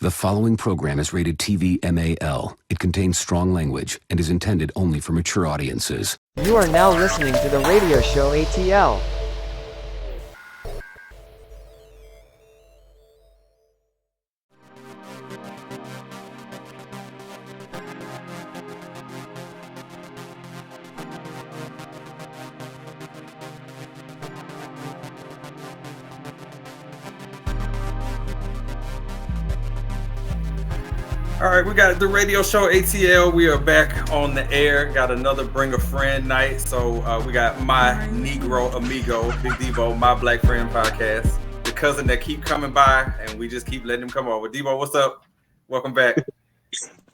The following program is rated TV MAL. It contains strong language and is intended only for mature audiences. You are now listening to the radio show ATL. All right, we got the radio show ATL. We are back on the air. Got another Bring a Friend night. So we got my Negro Amigo, Big Debo, my Black Friend podcast. The cousin that keep coming by, and we just keep letting him come over. Debo, what's up? Welcome back.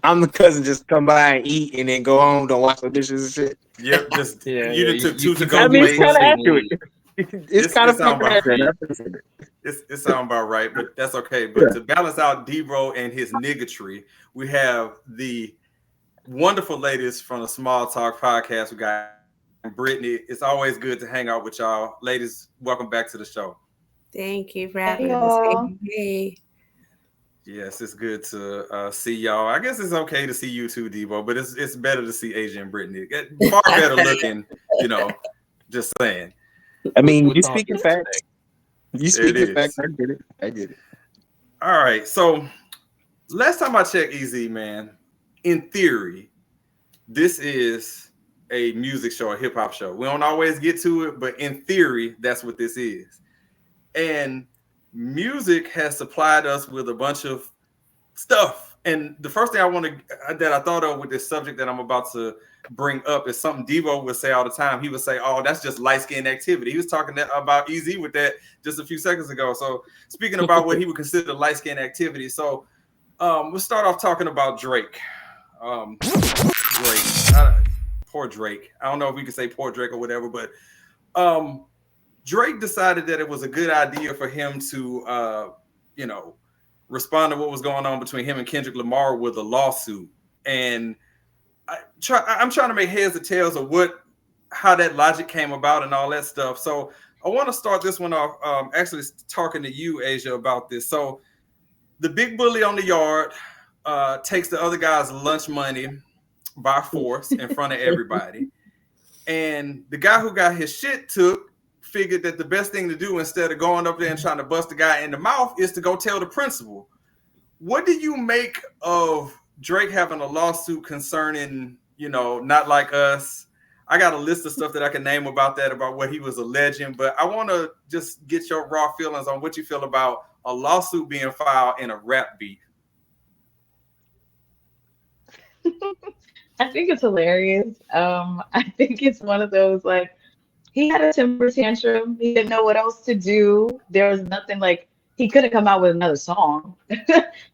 I'm the cousin just come by and eat and then go home, don't wash the dishes and shit. Yep, just you took two to go. I mean, it's kind of accurate. It's kind of accurate. It sounds about right, but that's okay. But to balance out Debo and his niggatry, we have the wonderful ladies from the SmallTalk Podcast. We got Bryttany. It's always good to hang out with y'all. Ladies, welcome back to the show. Thank you for having us. Hey. Yes, it's good to see y'all. I guess it's okay to see you too, Debo, but it's better to see Asia and Bryttany. Far better looking, just saying. I mean, you speaking facts. You speaking facts. I get it. All right. So last time I checked, EZ, man, in theory, this is a music show, a hip hop show. We don't always get to it, but in theory, that's what this is. And music has supplied us with a bunch of stuff. And the first thing that I thought of with this subject that I'm about to bring up is something Debo would say all the time. He would say, "Oh, that's just light-skinned activity." He was talking about EZ with that just a few seconds ago. So speaking about what he would consider light-skinned activity. So we'll start off talking about Drake. Poor Drake. I don't know if we can say poor Drake or whatever, but Drake decided that it was a good idea for him to, respond to what was going on between him and Kendrick Lamar with a lawsuit. And I'm trying to make heads or tails of how that logic came about and all that stuff. So I want to start this one off actually talking to you, Asia, about this. So the big bully on the yard takes the other guy's lunch money by force in front of everybody. And the guy who got his shit took figured that the best thing to do instead of going up there and trying to bust the guy in the mouth is to go tell the principal. What do you make of Drake having a lawsuit concerning, Not Like Us? I got a list of stuff that I can name about that, about what he was alleging, but I want to just get your raw feelings on what you feel about a lawsuit being filed in a rap beat. I think it's hilarious. I think it's one of those, like, he had a temper tantrum. He didn't know what else to do. There was nothing, like, he couldn't come out with another song.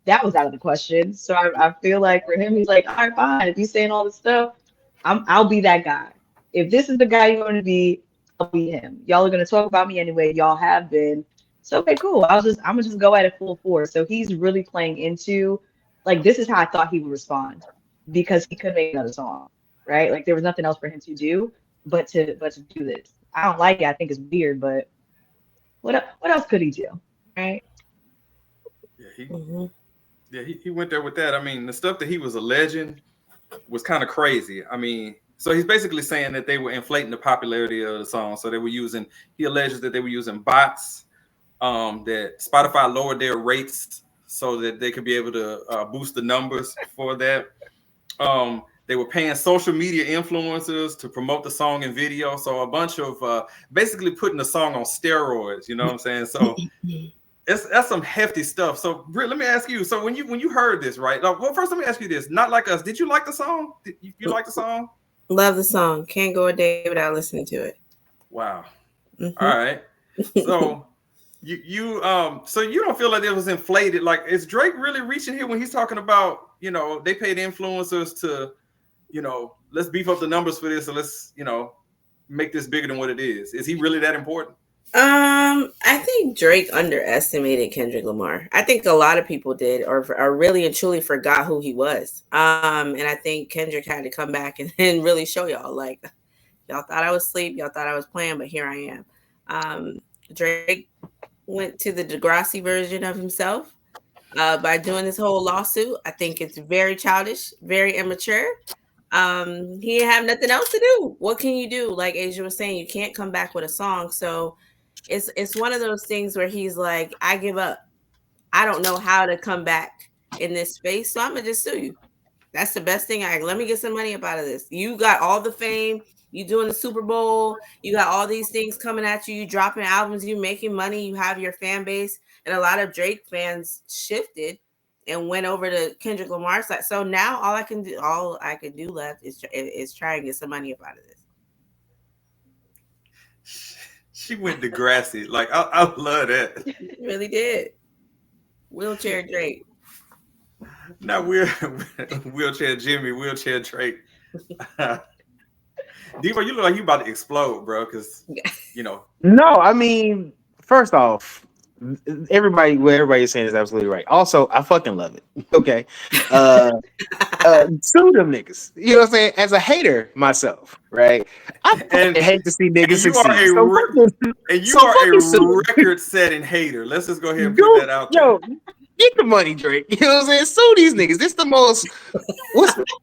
That was out of the question. So I feel like for him, he's like, all right, fine. If you're saying all this stuff, I'll be that guy. If this is the guy you want to be, I'll be him. Y'all are gonna talk about me anyway. Y'all have been. So okay, cool. I'm gonna just go at it full force. So he's really playing into, like, this is how I thought he would respond, because he couldn't make another song, right? Like, there was nothing else for him to do but to do this. I don't like it. I think it's weird, but what else could he do, right? Yeah, he went there with that. I mean, the stuff that he was alleging was kind of crazy. I mean, so he's basically saying that they were inflating the popularity of the song. So he alleges that they were using bots, that Spotify lowered their rates so that they could be able to boost the numbers for that. They were paying social media influencers to promote the song and video. So a bunch of basically putting the song on steroids, you know what I'm saying? So that's some hefty stuff. So Britt, let me ask you. So when you heard this, right? Well, first let me ask you this. Not Like Us. Did you like the song? Did you like the song? Love the song. Can't go a day without listening to it. Wow. Mm-hmm. All right. So you so you don't feel like it was inflated? Like, is Drake really reaching here when he's talking about, they paid influencers to, let's beef up the numbers for this, and let's, make this bigger than what it is? Is he really that important? I think Drake underestimated Kendrick Lamar. I think a lot of people did, or really and truly forgot who he was. And I think Kendrick had to come back and really show y'all, like, y'all thought I was asleep, y'all thought I was playing, but here I am. Drake went to the Degrassi version of himself. by doing this whole lawsuit. I think it's very childish, very immature. He didn't have nothing else to do. What can you do? Like Asia was saying, you can't come back with a song. So it's one of those things where he's like, I give up. I don't know how to come back in this space, so I'm gonna just sue you. That's the best thing. Let me get some money up out of this. You got all the fame. You doing the Super Bowl. You got all these things coming at you. You dropping albums. You making money. You have your fan base. And a lot of Drake fans shifted and went over to Kendrick Lamar's side. So now all I can do left is try and get some money up out of this. She went Degrassi. Like I love that. Really did. Wheelchair Drake. Not wheelchair Jimmy, wheelchair Drake. Debo, you look like you about to explode, bro. Because No, I mean, first off, what everybody's saying is absolutely right. Also, I fucking love it. Okay. Sue them niggas. You know what I'm saying? As a hater myself, right? I hate to see niggas succeed. You are a record-setting hater. Let's just go ahead and put that out there. Yo, get the money, Drake. You know what I'm saying? Sue these niggas. This the most.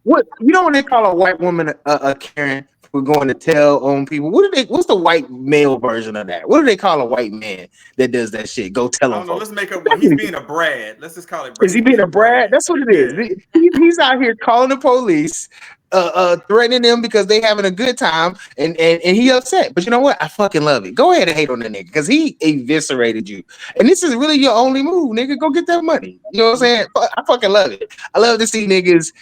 What you know when they call a white woman a Karen for going to tell on people? What's the white male version of that? What do they call a white man that does that shit? Go tell him. Let's make up one. He's being a Brad. Let's just call it Brad. Is he being a Brad? That's what it is. Yeah. He's out here calling the police, threatening them because they having a good time, and he upset. But you know what? I fucking love it. Go ahead and hate on that nigga because he eviscerated you. And this is really your only move, nigga. Go get that money. You know what I'm saying? I fucking love it. I love to see niggas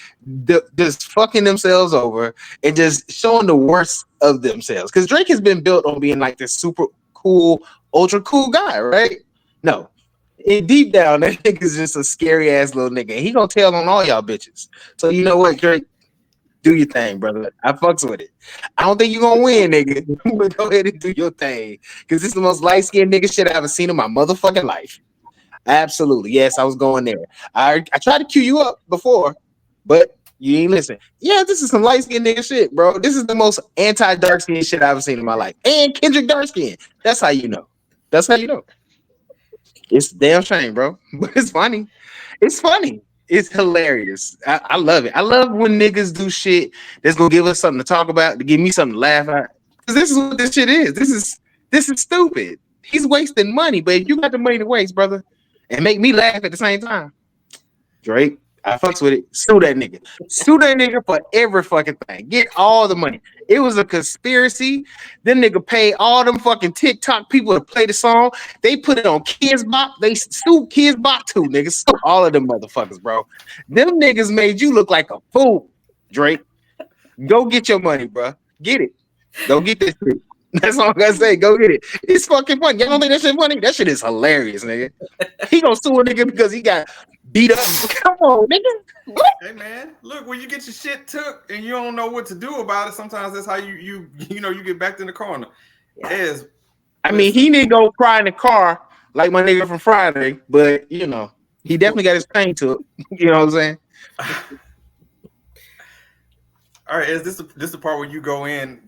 just fucking themselves over and just showing the worst of themselves. Because Drake has been built on being like this super cool, ultra cool guy, right? No. And deep down, that nigga's just a scary ass little nigga. And he gonna tell on all y'all bitches. So you know what, Drake? Do your thing, brother. I fucks with it. I don't think you're gonna win, nigga. But go ahead and do your thing. Because this is the most light-skinned nigga shit I ever seen in my motherfucking life. Absolutely. Yes, I was going there. I tried to cue you up before, but you ain't listen. Yeah, this is some light-skinned nigga shit, bro. This is the most anti-dark skin shit I've ever seen in my life. And Kendrick dark skin. That's how you know. That's how you know. It's a damn shame, bro. But it's funny. It's funny. It's hilarious. I love it. I love when niggas do shit that's gonna give us something to talk about, to give me something to laugh at. Because this is what this shit is. This is stupid. He's wasting money, but if you got the money to waste, brother, and make me laugh at the same time, Drake, I fucks with it. Sue that nigga. Sue that nigga for every fucking thing. Get all the money. It was a conspiracy. Then nigga paid all them fucking TikTok people to play the song. They put it on Kids Bop. They sued Kids Bop too, niggas. Sue all of them motherfuckers, bro. Them niggas made you look like a fool, Drake. Go get your money, bro. Get it. Go get this shit. That's all I gotta say. Go get it. It's fucking funny. Y'all don't think that shit funny? That shit is hilarious, nigga. He gonna sue a nigga because he got beat up. Come on, nigga. Hey man, look, when you get your shit took and you don't know what to do about it, sometimes that's how you get backed in the corner. Yes. I mean, he didn't go cry in the car like my nigga from Friday, but he definitely got his pain took. You know what I'm saying? All right, is this the part where you go in?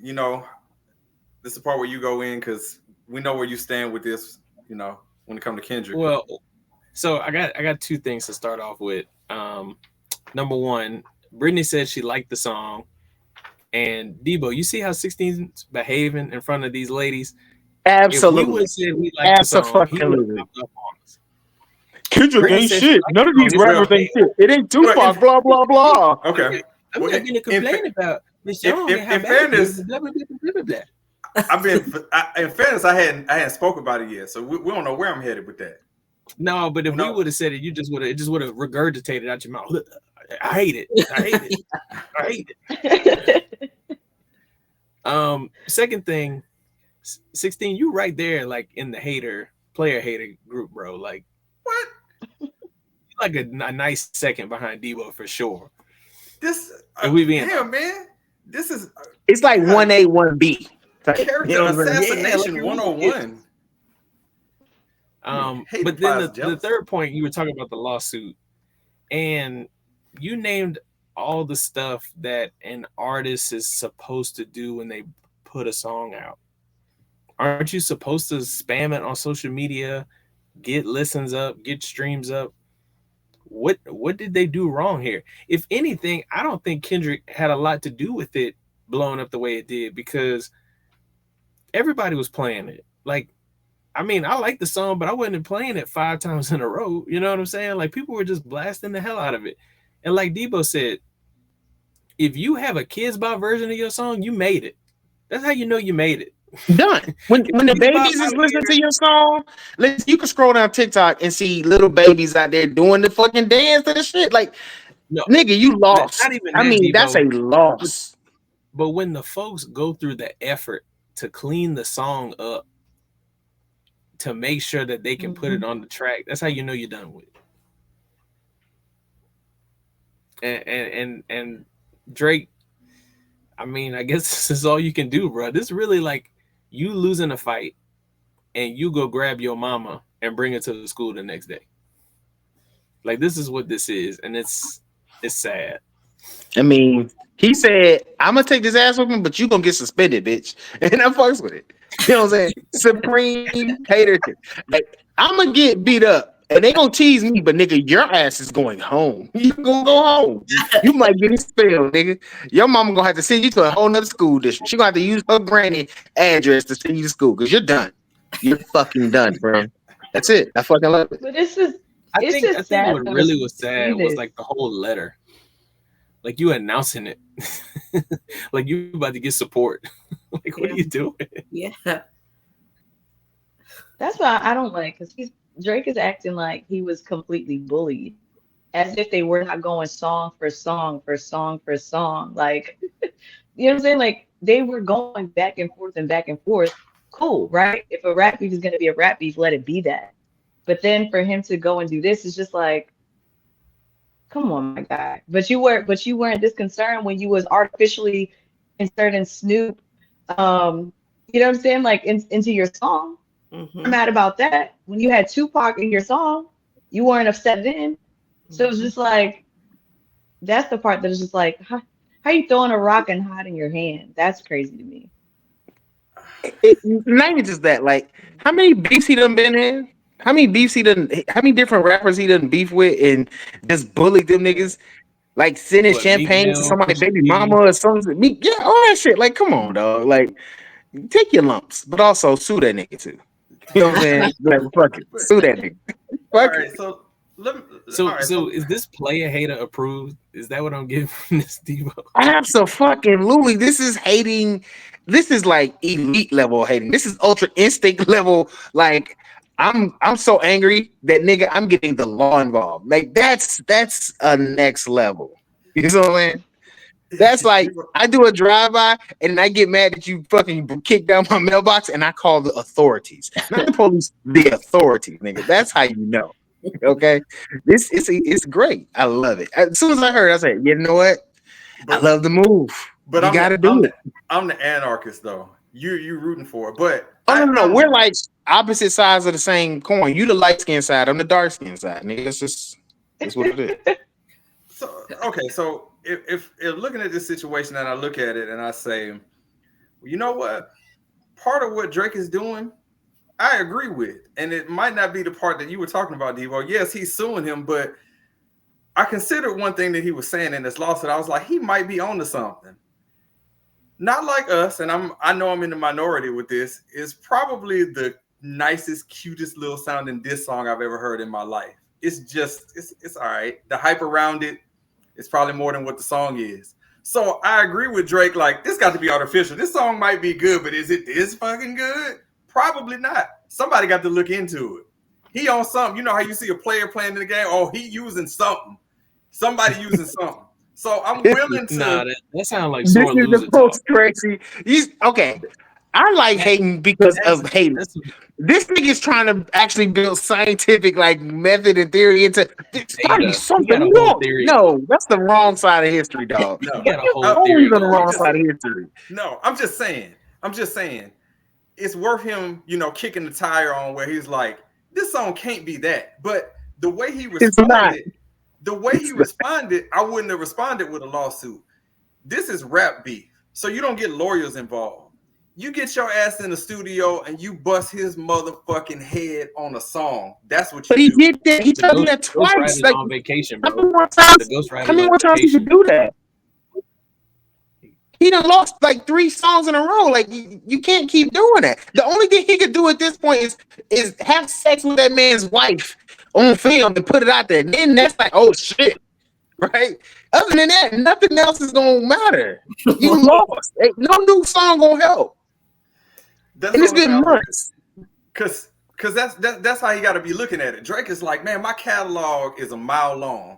This is the part where you go in because we know where you stand with this. When it comes to Kendrick. Well, so I got two things to start off with. Number one, Bryttany said she liked the song, and Debo, you see how 16's behaving in front of these ladies? Absolutely. If we would have said we liked the song, he would have popped up on us. Kendrick ain't shit. None of these rappers ain't shit. It ain't Tupac. Blah blah blah. Okay. I'm not going to complain about this song. In fairness, blah, blah, blah, blah, blah. In fairness, I hadn't spoke about it yet, so we don't know where I'm headed with that. No, but if we would have said it, it just would have regurgitated out your mouth. Look, I hate it. I hate it. Second thing, 16, you right there, like in the player hater group, bro. Like what? Like a nice second behind Debo for sure. This, man. This is. It's like 1A, 1B. Character assassination 101. But then the third point, you were talking about the lawsuit, and you named all the stuff that an artist is supposed to do when they put a song out. Aren't you supposed to spam it on social media, get listens up, get streams up? what did they do wrong here? If anything, I don't think Kendrick had a lot to do with it blowing up the way it did, because everybody was playing it. Like, I mean, I like the song, but I wasn't playing it 5 times in a row. You know what I'm saying? Like, people were just blasting the hell out of it. And like Debo said, if you have a Kids Bop version of your song, you made it. That's how you know you made it. Done. When the babies is listening to your song, you can scroll down TikTok and see little babies out there doing the fucking dance to the shit. Like, No, nigga, you lost. not even I that, mean, Debo. that's a loss. But when the folks go through the effort to clean the song up to make sure that they can put it on the track, that's how you know you're done with it. And Drake, I mean, I guess this is all you can do, bro. This is really like you losing a fight and you go grab your mama and bring her to the school the next day. Like, this is what this is, and it's sad. I mean, he said, I'm gonna take this ass whooping, but you gonna get suspended, bitch. And I fucks with it. You know what I'm saying? Supreme hater. Like, I'm gonna get beat up and they gonna tease me, but nigga, your ass is going home. You gonna go home. You might get expelled, nigga. Your mama gonna have to send you to a whole nother school district. She gonna have to use her granny address to send you to school because you're done. You're fucking done, friend. That's it. I fucking love it. But this is I It's think just sad what to really was see sad was this. like the whole letter. Like, you announcing it. Like, you about to get support. Like, what are you doing? Yeah. That's why I don't like, because Drake is acting like he was completely bullied, as if they were not going song for song for song for song. Like, you know what I'm saying? Like, they were going back and forth and back and forth. Cool, right? If a rap beef is going to be a rap beef, let it be that. But then for him to go and do this is just like, come on, my guy. But you weren't this concerned when you was artificially inserting Snoop, you know what I'm saying? Like, into your song. Mhm. I'm mad about that. When you had Tupac in your song, you weren't upset then. So it's just like, that's the part that is just like, how you throwing a rock and hiding your hand? That's crazy to me. Not even just that. Like, how many beefs he done been in? How many different rappers he done beef with and just bullied them niggas? Like, sending What, champagne Meek to Mill, somebody's Pusha baby T? mama or something. Yeah, all that shit. Like, come on, dog. Like, take your lumps, but also sue that nigga too. You know what I'm saying? Like, fuck it. Sue that nigga. All Fuck right, it. so let me. So, all right, so is this player hater approved? Is that what I'm getting from this Debo? Absolutely. This is hating. This is like elite level hating. This is ultra instinct level. Like, I'm so angry that nigga, I'm getting the law involved. Like, that's a next level. You know what I'm saying? That's like, I do a drive-by and I get mad that you fucking kick down my mailbox and I call the authorities. Not the police, the authorities, nigga. That's how you know. Okay? It's great. I love it. As soon as I heard, I said, you know what? I love the move. But You gotta do it. I'm the anarchist though. You rooting for it, but Oh no, we're like opposite sides of the same coin. You the light skin side, I'm the dark skin side, nigga. That's what it is. So okay, so if looking at this situation and I look at it and I say, well, you know what? Part of what Drake is doing, I agree with. And it might not be the part that you were talking about, Devo. Yes, he's suing him, but I considered one thing that he was saying in this lawsuit. I was like, he might be onto something. Not like us, and I know I'm in the minority with this, is probably the nicest, cutest little sounding diss song I've ever heard in my life. It's just, it's all right. The hype around it is probably more than what the song is. So I agree with Drake, like, this got to be artificial. This song might be good, but is it this fucking good? Probably not. Somebody got to look into it. He on something. You know how you see a player playing in the game? Oh, he using something. Somebody using something. So I'm willing to. Nah, that sounds like This sore is loser the talk. most crazy. Okay. I like hating because of hating. This nigga's trying to actually build scientific like method and theory into it's probably something wrong. No, that's the wrong side of history, dog. No, you got a whole Always theory. on the wrong side of history. No, I'm just saying. It's worth him, kicking the tire on where he's like, this song can't be that. But the way he responded, I wouldn't have responded with a lawsuit. This is rap beef. So you don't get lawyers involved. You get your ass in the studio and you bust his motherfucking head on a song. That's what you But he do. did that. He told you that twice. Ghostwriter's Like, on vacation, how bro. many more times? The Ghostwriter's How many on more times he vacation. could do that? He done lost like 3 songs in a row. Like you can't keep doing that. The only thing he could do at this point is have sex with that man's wife on film and put it out there. And then that's like, oh shit, right? Other than that, nothing else is gonna matter. You lost. Ain't no new song gonna help. That's And it's the only been thing I- months. Cause that's how you got to be looking at it. Drake is like, man, my catalog is a mile long.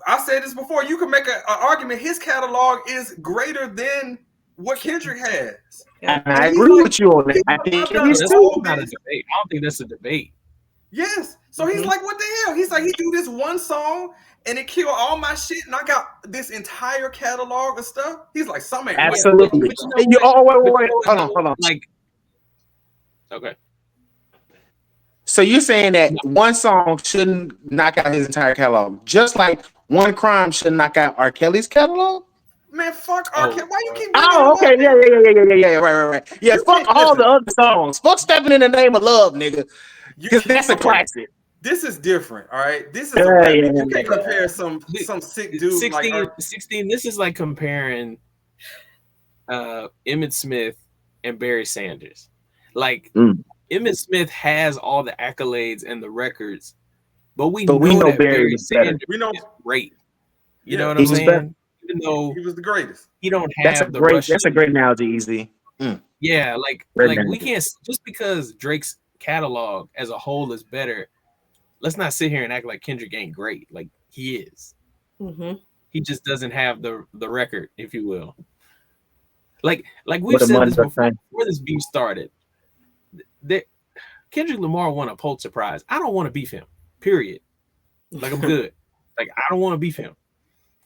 I said this before. You can make an argument. His catalog is greater than what Kendrick has. And I agree with you on that. I think I've it done is this too. whole Not a bitch. debate. I don't think that's a debate. Yes. So he's like, what the hell? He's like, he do this one song and it kill all my shit, and I got this entire catalog of stuff. He's like, some ain't right. Absolutely. But you know Oh, wait. But you know Hold on. Like, okay. So you're saying that one song shouldn't knock out his entire catalog, just like one crime should knock out R. Kelly's catalog? Man, fuck R. Kelly. Why you keep bringing Oh, him okay, up? yeah, right. Yeah, You fuck can't- all listen. the other songs. Fuck Stepping in the Name of Love, nigga. You Because can't- that's a okay. classic. This is different, all right. This is Yeah, a rap. yeah, You can't yeah. compare some sick dude 16, like 16. This is like comparing Emmett Smith and Barry Sanders. Like Emmett Smith has all the accolades and the records, but we know that Barry was better. Sanders We know is great. You Yeah, know what he I'm was saying? better. Even though he was the greatest. he don't That's have a the great. Russian. That's a great analogy, Easy. Yeah, like Great we analogy. can't just because Drake's catalog as a whole is better. Let's not sit here and act like Kendrick ain't great. Like he is. He just doesn't have the record, if you will. Like we've said this before this beef started. Kendrick Lamar won a Pulitzer Prize. I don't want to beef him. Period. Like I'm good. Like I don't want to beef him.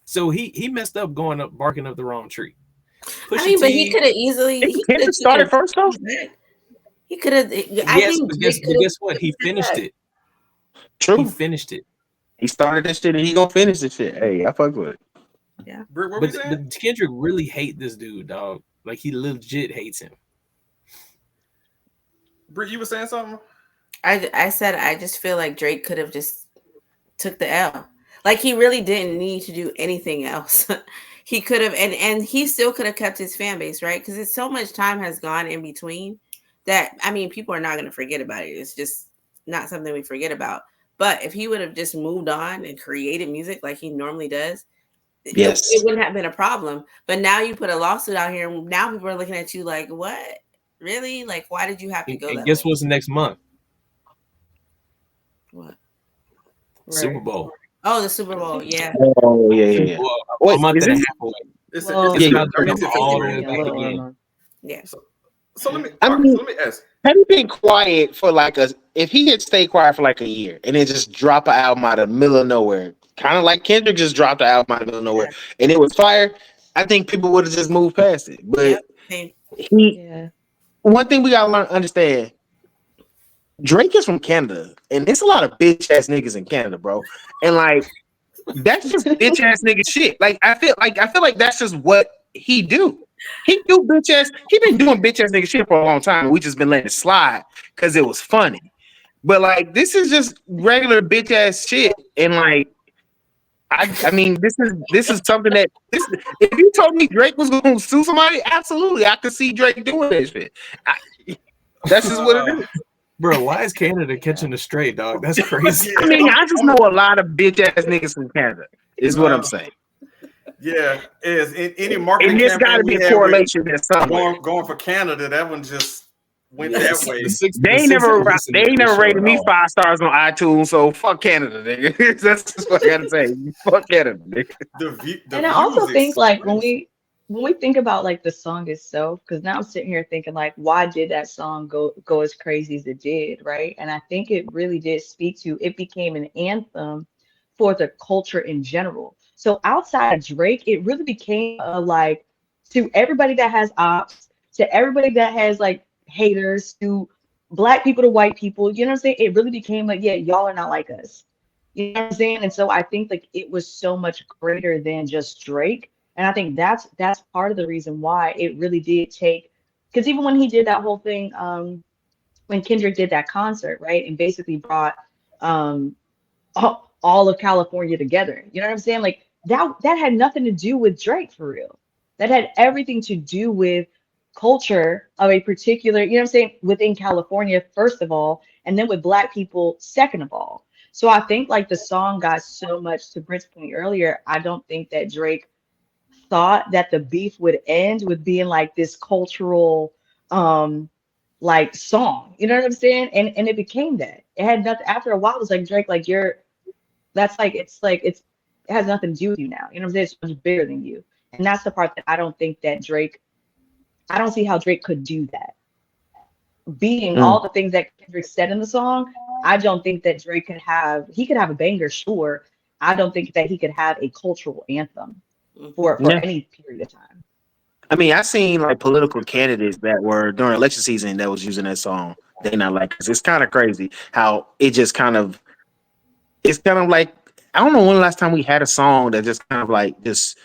So he messed up going up barking up the wrong tree. I mean, but he could have easily. Kendrick started first though. He could have. Yes, but guess what? He finished it. True. He finished it. He started this shit and he gonna finish this shit. Hey, I fuck with it. Yeah. Britt, what we But saying? Kendrick really hate this dude, dog. Like he legit hates him. Britt, you were saying something? I said I just feel like Drake could have just took the L. Like he really didn't need to do anything else. He could have, and he still could have kept his fan base, right? Because it's so much time has gone in between that, I mean, people are not going to forget about it. It's just not something we forget about. But if he would have just moved on and created music like he normally does, Yes, it wouldn't have been a problem. But now you put a lawsuit out here, and now people are looking at you like, what? Really? Like, why did you have to go And that guess way? what's next month? What? Super Bowl. Oh, the Super Bowl. Yeah. Oh yeah. Well, Wait, a month is and a it- half away. It's, Well, it's, It's about I mean, to it's come all the way a- back again. Yeah. So let me. I mean- so let me ask. Have you been quiet for like if he had stayed quiet for like a year and then just drop an album out of the middle of nowhere, kind of like Kendrick just dropped an album out of the middle of nowhere, and it was fire, I think people would have just moved past it. But Yep. Same. Yeah. one thing we gotta understand, Drake is from Canada, and there's a lot of bitch ass niggas in Canada, bro. And like that's just bitch ass nigga shit. Like I feel like that's just what he do. He do bitch ass. He been doing bitch ass nigga shit for a long time. And we just been letting it slide because it was funny. But like this is just regular bitch ass shit. And like I mean this is something that if you told me Drake was gonna sue somebody, absolutely I could see Drake doing that shit. That's just what it is. Bro, why is Canada catching the stray, dog? That's crazy. I mean, I just know a lot of bitch ass niggas from Canada. Is what I'm saying. Yeah, is in any marketing And there's got to campaign be we a had with correlation there somewhere. going for Canada, that one just went Yes, that way. They ain't never rated me 5 stars on iTunes, so fuck Canada, nigga. That's just what I gotta say. Fuck Canada, nigga. The And I also views think like when exploded. we think about like the song itself, because now I'm sitting here thinking like, why did that song go as crazy as it did, right? And I think it really did speak to it became an anthem for the culture in general. So outside of Drake, it really became a like to everybody that has ops, to everybody that has like haters, to black people to white people, you know what I'm saying? It really became like, yeah, y'all are not like us. You know what I'm saying? And so I think like it was so much greater than just Drake. And I think that's part of the reason why it really did take because even when he did that whole thing, when Kendrick did that concert, right, and basically brought all of California together. You know what I'm saying? Like that had nothing to do with Drake for real. That had everything to do with culture of a particular, you know what I'm saying, within California, first of all, and then with Black people, second of all. So I think like the song got so much, to Britt's point earlier, I don't think that Drake thought that the beef would end with being like this cultural like song. You know what I'm saying? And it became that. It had nothing, after a while it was like, Drake, like it has nothing to do with you now. You know what I'm saying? It's much bigger than you. And that's the part that I don't think that I don't see how Drake could do that. Being all the things that Kendrick said in the song, I don't think that Drake he could have a banger, sure. I don't think that he could have a cultural anthem for any period of time. I mean, I seen like political candidates that were during election season that was using that song. They not like, cause it's kind of crazy how it just it's kind of like, I don't know when the last time we had a song that just kind of like just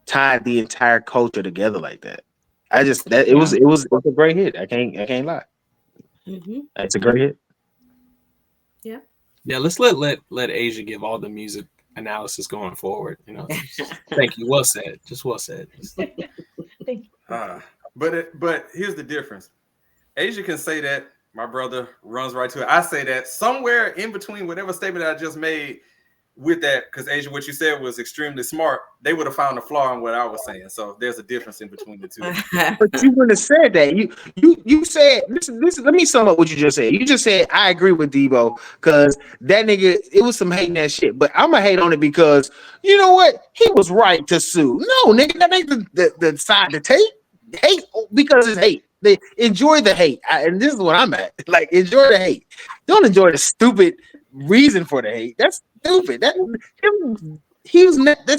tied the entire culture together like that. It was a great hit. I can't lie. Mm-hmm. It's a great hit. Yeah. Yeah, let's let Aisya give all the music analysis going forward. You know, thank you. Well said. Just well said. Thank you. But here's the difference. Aisya can say that. My brother runs right to it. I say that somewhere in between whatever statement I just made with that, because Aisya, what you said was extremely smart. They would have found a flaw in what I was saying. So there's a difference in between the two. But you wouldn't have said that. You said this. Let me sum up what you just said. You just said I agree with Debo because that nigga, it was some hating that shit. But I'm gonna hate on it because you know what? He was right to sue. No, nigga, that ain't the side to take. Hate because it's hate. They enjoy the hate, and this is what I'm at. Like, enjoy the hate. Don't enjoy the stupid reason for the hate. That's stupid. That's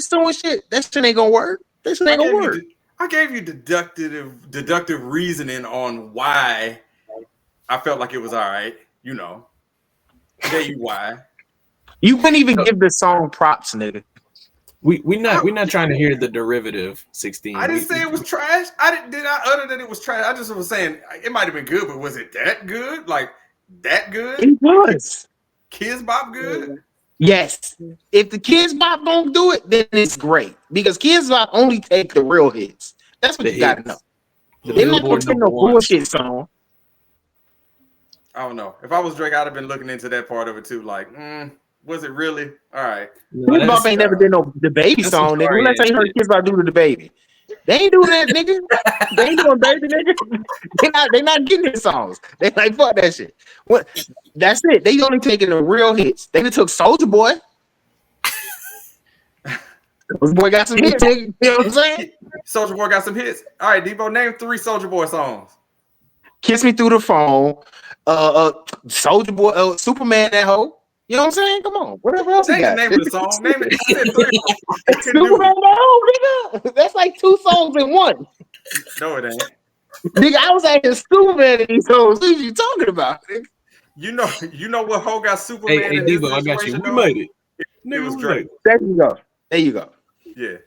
doing shit. That shit ain't gonna work. That shit ain't gonna work. I gave you deductive reasoning on why I felt like it was all right. You know, I gave you why. You couldn't even give the song props, nigga. We're not trying to hear the derivative 16. I didn't say it was trash. Did I utter that it was trash? I just was saying it might have been good, but was it that good? Like that good? It was. Kids Bop good? Yes. If the Kids Bop don't do it, then it's great. Because Kids Bop only take the real hits. That's what you gotta know. They're not gonna take no bullshit song. I don't know. If I was Drake, I'd have been looking into that part of it too. Like, was it really? All right. Kids Bop ain't never did no the baby song, nigga. When last time you heard Kids Bop do the baby? They ain't doing that, nigga. They ain't doing baby, nigga. They not getting his songs. They like fuck that shit. What? That's it. They only taking the real hits. They took Soulja Boy. Soulja Boy got some hits. You know what I'm saying? Soulja Boy got some hits. All right, Debo, name 3 Soulja Boy songs. Kiss Me Through the Phone. Soulja Boy. Superman that hoe. You know what I'm saying? Come on. Whatever else you got. Name of the song. Name it. Superman that hoe, nigga. That's like 2 songs in one. No, it ain't. Nigga, I was acting Superman in these songs. What are you talking about? Nigga? You know what hoe got Superman? Hey, Debo, I got you. We made it. It was Drake. There you go. Yeah.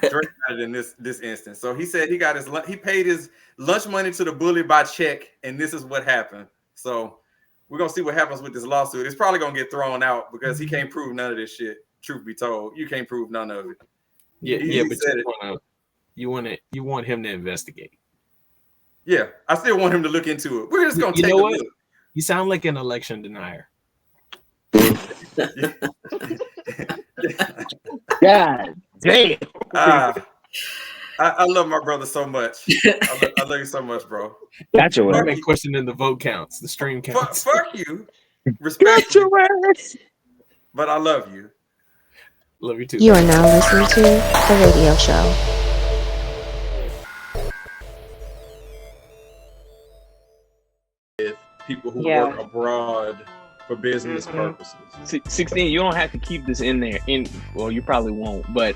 Drake got it in this instance. So he said he paid his lunch money to the bully by check, and this is what happened. So we're gonna see what happens with this lawsuit. It's probably gonna get thrown out because he can't prove none of this shit. Truth be told, you can't prove none of it. Yeah, but you want him to investigate. Yeah, I still want him to look into it. We're just gonna take a look. You sound like an election denier. God damn. I love my brother so much. I love you so much, bro. Gotcha. I'm questioning the vote counts, the stream counts. Fuck you. Respect you. But I love you. Love you too. You are now listening to The Radio Show. People who work abroad for business purposes. 16, you don't have to keep this in there. Well, you probably won't, but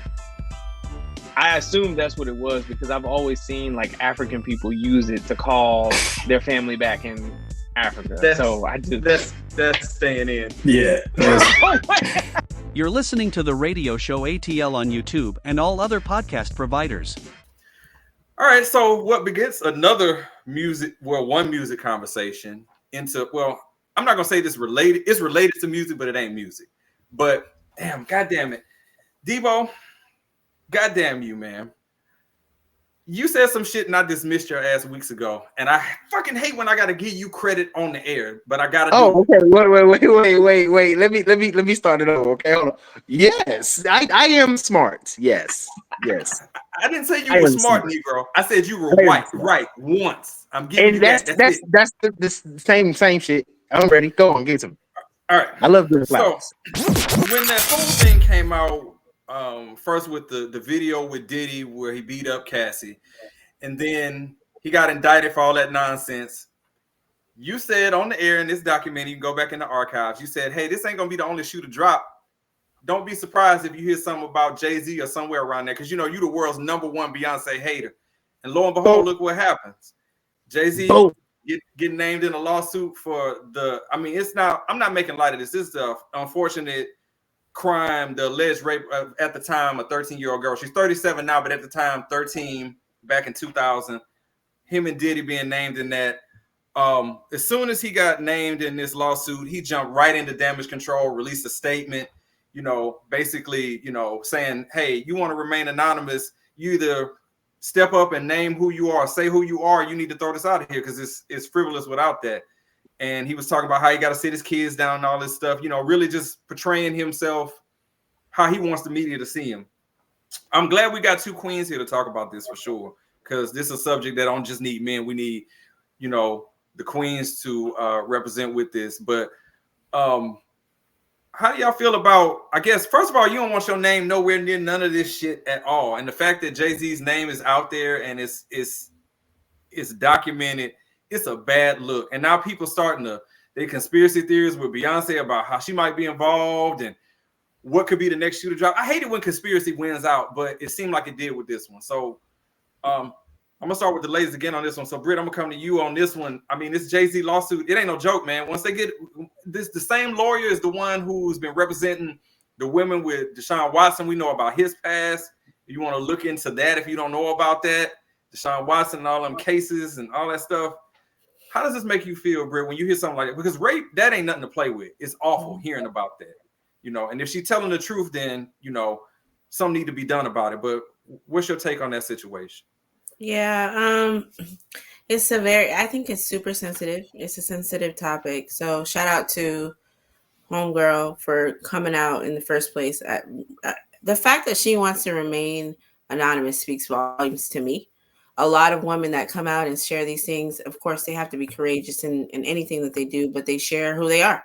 I assume that's what it was because I've always seen like African people use it to call their family back in Africa. That's staying in. Yeah. You're listening to The Radio Show ATL on YouTube and all other podcast providers. All right, so what begets another one music conversation into, well, I'm not gonna say this related. It's related to music, but it ain't music. But damn, goddamn it, Debo, goddamn you, man. You said some shit and I dismissed your ass weeks ago, and I fucking hate when I gotta give you credit on the air, but I gotta do Oh, it. okay. Wait. Let me start it over. Okay, hold on. Yes, I am smart. Yes. I didn't say you I were am smart, smart. Negro. I said you were I am white, smart. right once. I'm giving you And that. That's it. that's the same shit. I'm ready. Go on, get some. All right. I love the So flowers. when that whole thing came out, first with the video with Diddy where he beat up Cassie, and then he got indicted for all that nonsense. You said on the air in this documentary, you can go back in the archives. You said, "Hey, this ain't gonna be the only shoe to drop. Don't be surprised if you hear something about Jay-Z or somewhere around there, because you know you the world's #1 Beyonce hater." And lo and behold, look what happens. Jay-Z get named in a lawsuit for I mean, it's not. I'm not making light of this. This is the unfortunate crime, the alleged rape of, at the time, a 13-year-old girl. She's 37 now, but at the time, 13 back in 2000. Him and Diddy being named in that. As soon as he got named in this lawsuit, he jumped right into damage control, released a statement, basically, saying, hey, you want to remain anonymous, you either step up and name who you are, say who you are, you need to throw this out of here because it's frivolous without that. And he was talking about how he got to sit his kids down and all this stuff, really just portraying himself how he wants the media to see him. I'm glad we got two queens here to talk about this for sure, because this is a subject that don't just need men. We need, the queens to represent with this. But how do y'all feel about, I guess, first of all, you don't want your name nowhere near none of this shit at all. And the fact that Jay-Z's name is out there and it's documented, it's a bad look. And now people they conspiracy theories with Beyonce about how she might be involved and what could be the next shoe to drop. I hate it when conspiracy wins out, but it seemed like it did with this one. So I'm gonna start with the ladies again on this one. So Britt, I'm gonna come to you on this one. I mean, this Jay-Z lawsuit, it ain't no joke, man. Once they get this, the same lawyer is the one who's been representing the women with Deshaun Watson. We know about his past. You want to look into that if you don't know about that. Deshaun Watson and all them cases and all that stuff. How does this make you feel, Britt, when you hear something like that? Because rape, that ain't nothing to play with. It's awful hearing about that. And if she's telling the truth, then, something need to be done about it. But what's your take on that situation? Yeah, I think it's super sensitive. It's a sensitive topic. So shout out to homegirl for coming out in the first place. The fact that she wants to remain anonymous speaks volumes to me. A lot of women that come out and share these things, of course, they have to be courageous in anything that they do, but they share who they are.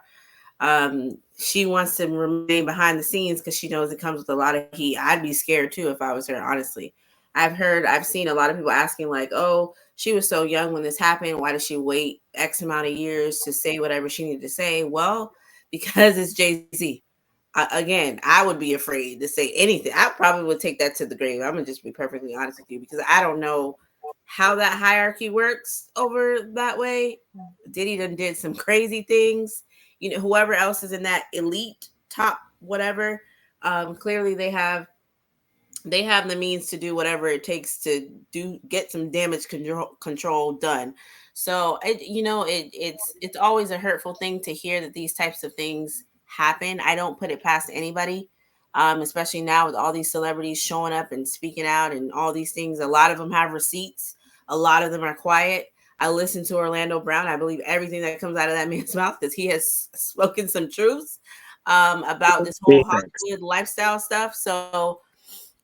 She wants to remain behind the scenes because she knows it comes with a lot of heat. I'd be scared too if I was her, honestly. I've seen a lot of people asking like, oh, she was so young when this happened. Why did she wait X amount of years to say whatever she needed to say? Well, because it's Jay-Z. Again, I would be afraid to say anything. I probably would take that to the grave. I'm going to just be perfectly honest with you because I don't know how that hierarchy works over that way. Diddy done did some crazy things. Whoever else is in that elite top, whatever, clearly they have the means to do whatever it takes to get some damage control done. So it's always a hurtful thing to hear that these types of things happen. I don't put it past anybody, especially now with all these celebrities showing up and speaking out and all these things. A lot of them have receipts. A lot of them are quiet. I listen to Orlando Brown. I believe everything that comes out of that man's mouth because he has spoken some truths about this whole Hollywood lifestyle stuff. So,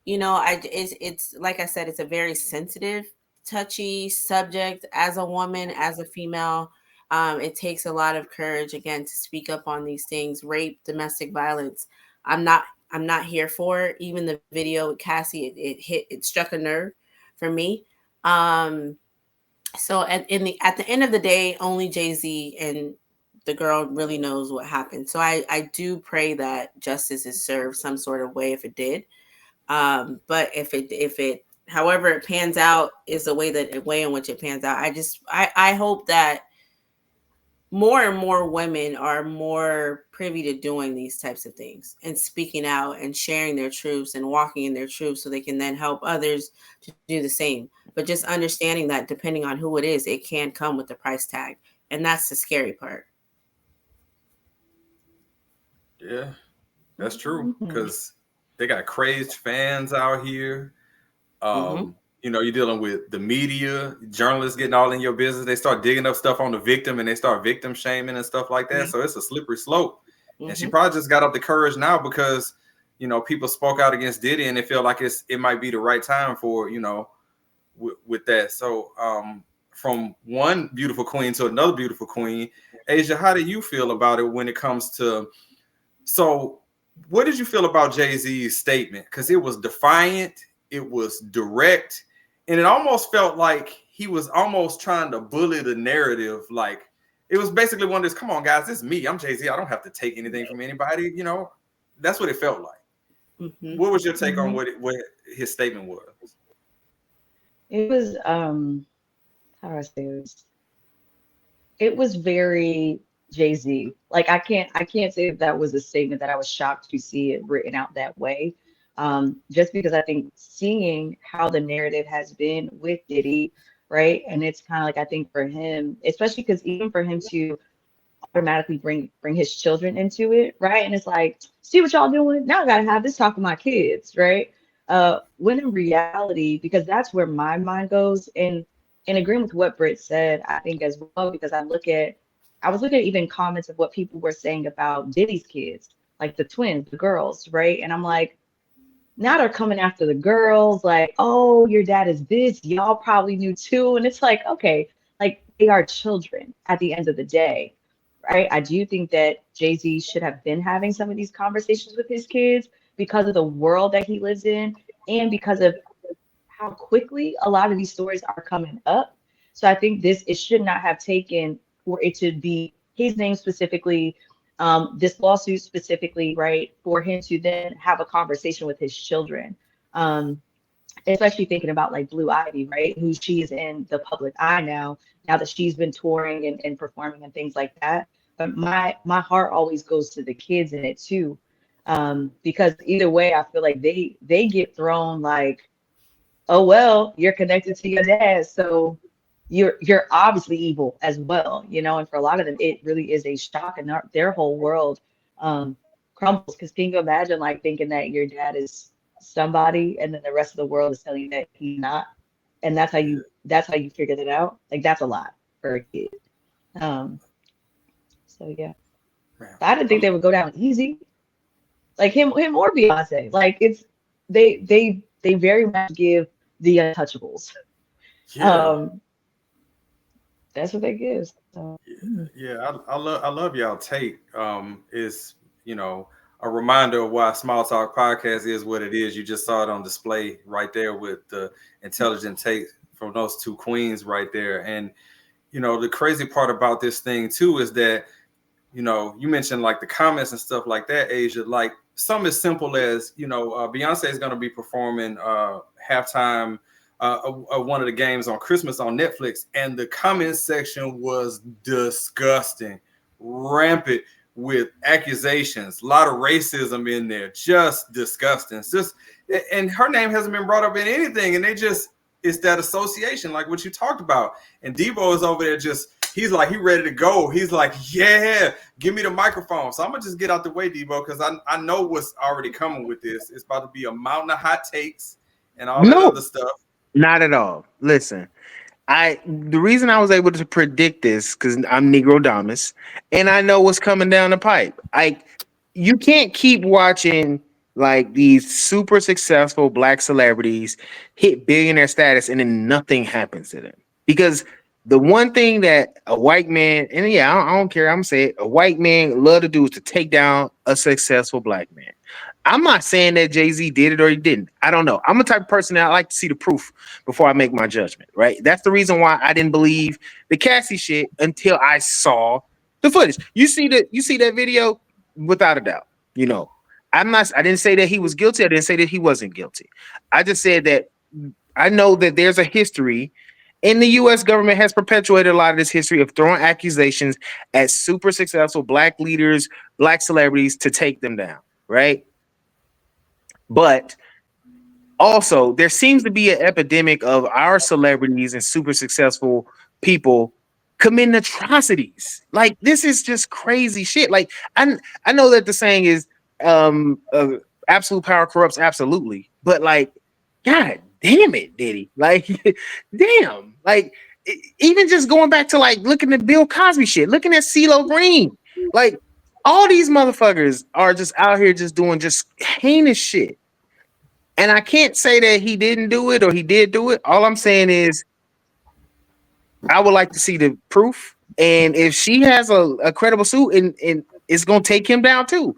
it's like I said, it's a very sensitive, touchy subject. As a woman, as a female, it takes a lot of courage again to speak up on these things. Rape, domestic violence. I'm not here for it. Even the video with Cassie, it struck a nerve for me. So at the end of the day, only Jay-Z and the girl really knows what happened. So I do pray that justice is served some sort of way if it did. But if it however it pans out is the way in which it pans out. I hope that more and more women are more privy to doing these types of things and speaking out and sharing their truths and walking in their truth so they can then help others to do the same. But just understanding that depending on who it is, it can come with a price tag. And that's the scary part. Yeah, that's true. Because they got crazed fans out here. You know, you're dealing with the media, journalists getting all in your business. They start digging up stuff on the victim and they start victim shaming and stuff like that. So it's a slippery slope. And she probably just got up the courage now because, you know, people spoke out against Diddy and they feel like it might be the right time for, you know, with that. So from one beautiful queen to another beautiful queen, Aisya, how do you feel about it when it comes to, so what did you feel about Jay-Z's statement? Because it was defiant, it was direct, and it almost felt like he was almost trying to bully the narrative. Like it was basically one of this, come on guys, this is me, I'm Jay-Z, I don't have to take anything from anybody, you know. That's what it felt like. What was your take on what his statement was? It was how do I say this? It was very Jay-Z. Like I can't say that was a statement that I was shocked to see it written out that way. Just because I think seeing how the narrative has been with Diddy, right? And it's kind of like, I think for him, especially because even for him to automatically bring his children into it, right? And it's like, see what y'all doing? Now I gotta have this talk with my kids, right? When in reality, because that's where my mind goes, and in agreement with what Britt said, I think as well, because I was looking at even comments of what people were saying about Diddy's kids, like the twins, the girls, right? And I'm like, now they're coming after the girls, like, oh, your dad is this, y'all probably knew too. And it's like, okay, like they are children at the end of the day, right? I do think that Jay-Z should have been having some of these conversations with his kids because of the world that he lives in and because of how quickly a lot of these stories are coming up. So I think it should not have taken for it to be his name specifically, this lawsuit specifically, right, for him to then have a conversation with his children. Especially thinking about like Blue Ivy, right, who she's in the public eye now that she's been touring and performing and things like that. But my heart always goes to the kids in it too, because either way, I feel like they get thrown like, oh well, you're connected to your dad, so you're obviously evil as well, you know. And for a lot of them, it really is a shock, and their whole world crumbles. Because can you imagine like thinking that your dad is somebody, and then the rest of the world is telling you that he's not, and that's how you figured it out? Like that's a lot for a kid. So yeah, I didn't think they would go down easy, like him or Beyonce. Like it's they very much give the untouchables. Yeah. That's what they give. So. Yeah, I love y'all take. Is, you know, a reminder of why SmallTalk Podcast is what it is. You just saw it on display right there with the intelligent take from those two queens right there. And, you know, the crazy part about this thing too is that, you know, you mentioned like the comments and stuff like that, Aisya, like something as simple as, you know, Beyonce is going to be performing halftime one of the games on Christmas on Netflix, and the comment section was disgusting, rampant with accusations, a lot of racism in there, just disgusting. It's just, and her name hasn't been brought up in anything, and it's that association, like what you talked about. And Debo is over there he's like, he ready to go. He's like, yeah, give me the microphone. So I'm gonna just get out the way, Debo, because I know what's already coming with this. It's about to be a mountain of hot takes and all that other stuff. Not at all. Listen, the reason I was able to predict this because I'm Negrodamus and I know what's coming down the pipe. You can't keep watching like these super successful black celebrities hit billionaire status and then nothing happens to them. Because the one thing that a white man, and yeah, I don't care, I'm gonna say it, a white man love to do is to take down a successful black man. I'm not saying that Jay-Z did it or he didn't. I don't know. I'm the type of person that I like to see the proof before I make my judgment, right? That's the reason why I didn't believe the Cassie shit until I saw the footage. You see that video? Without a doubt. You know, I didn't say that he was guilty. I didn't say that he wasn't guilty. I just said that I know that there's a history And the U.S. government has perpetuated a lot of this history of throwing accusations at super successful black leaders, black celebrities to take them down, right? But also, there seems to be an epidemic of our celebrities and super successful people committing atrocities. Like, this is just crazy shit. Like, I know that the saying is absolute power corrupts absolutely, but like, God damn it, Diddy. Like, damn. Like, even just going back to like looking at Bill Cosby shit, looking at CeeLo Green, like all these motherfuckers are just out here just doing just heinous shit. And I can't say that he didn't do it or he did do it. All I'm saying is I would like to see the proof. And if she has a credible suit and it's gonna take him down too.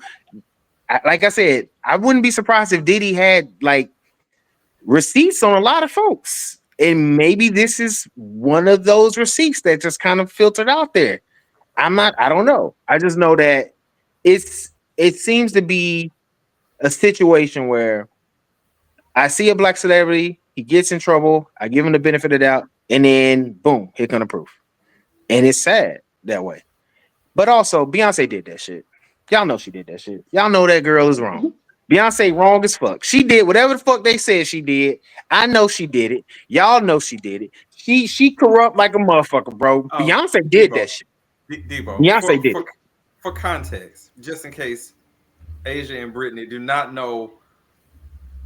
Like I said, I wouldn't be surprised if Diddy had like receipts on a lot of folks. And maybe this is one of those receipts that just kind of filtered out there. I don't know. I just know that it seems to be a situation where I see a black celebrity, he gets in trouble, I give him the benefit of the doubt, and then boom, here come the proof. And it's sad that way. But also, Beyonce did that shit. Y'all know she did that shit. Y'all know that girl is wrong. Beyonce wrong as fuck. She did whatever the fuck they said she did. I know she did it. Y'all know she did it. She corrupt like a motherfucker, bro. Beyonce did that shit. Debo, Beyonce did it. For context, just in case Aisya and Bryttany do not know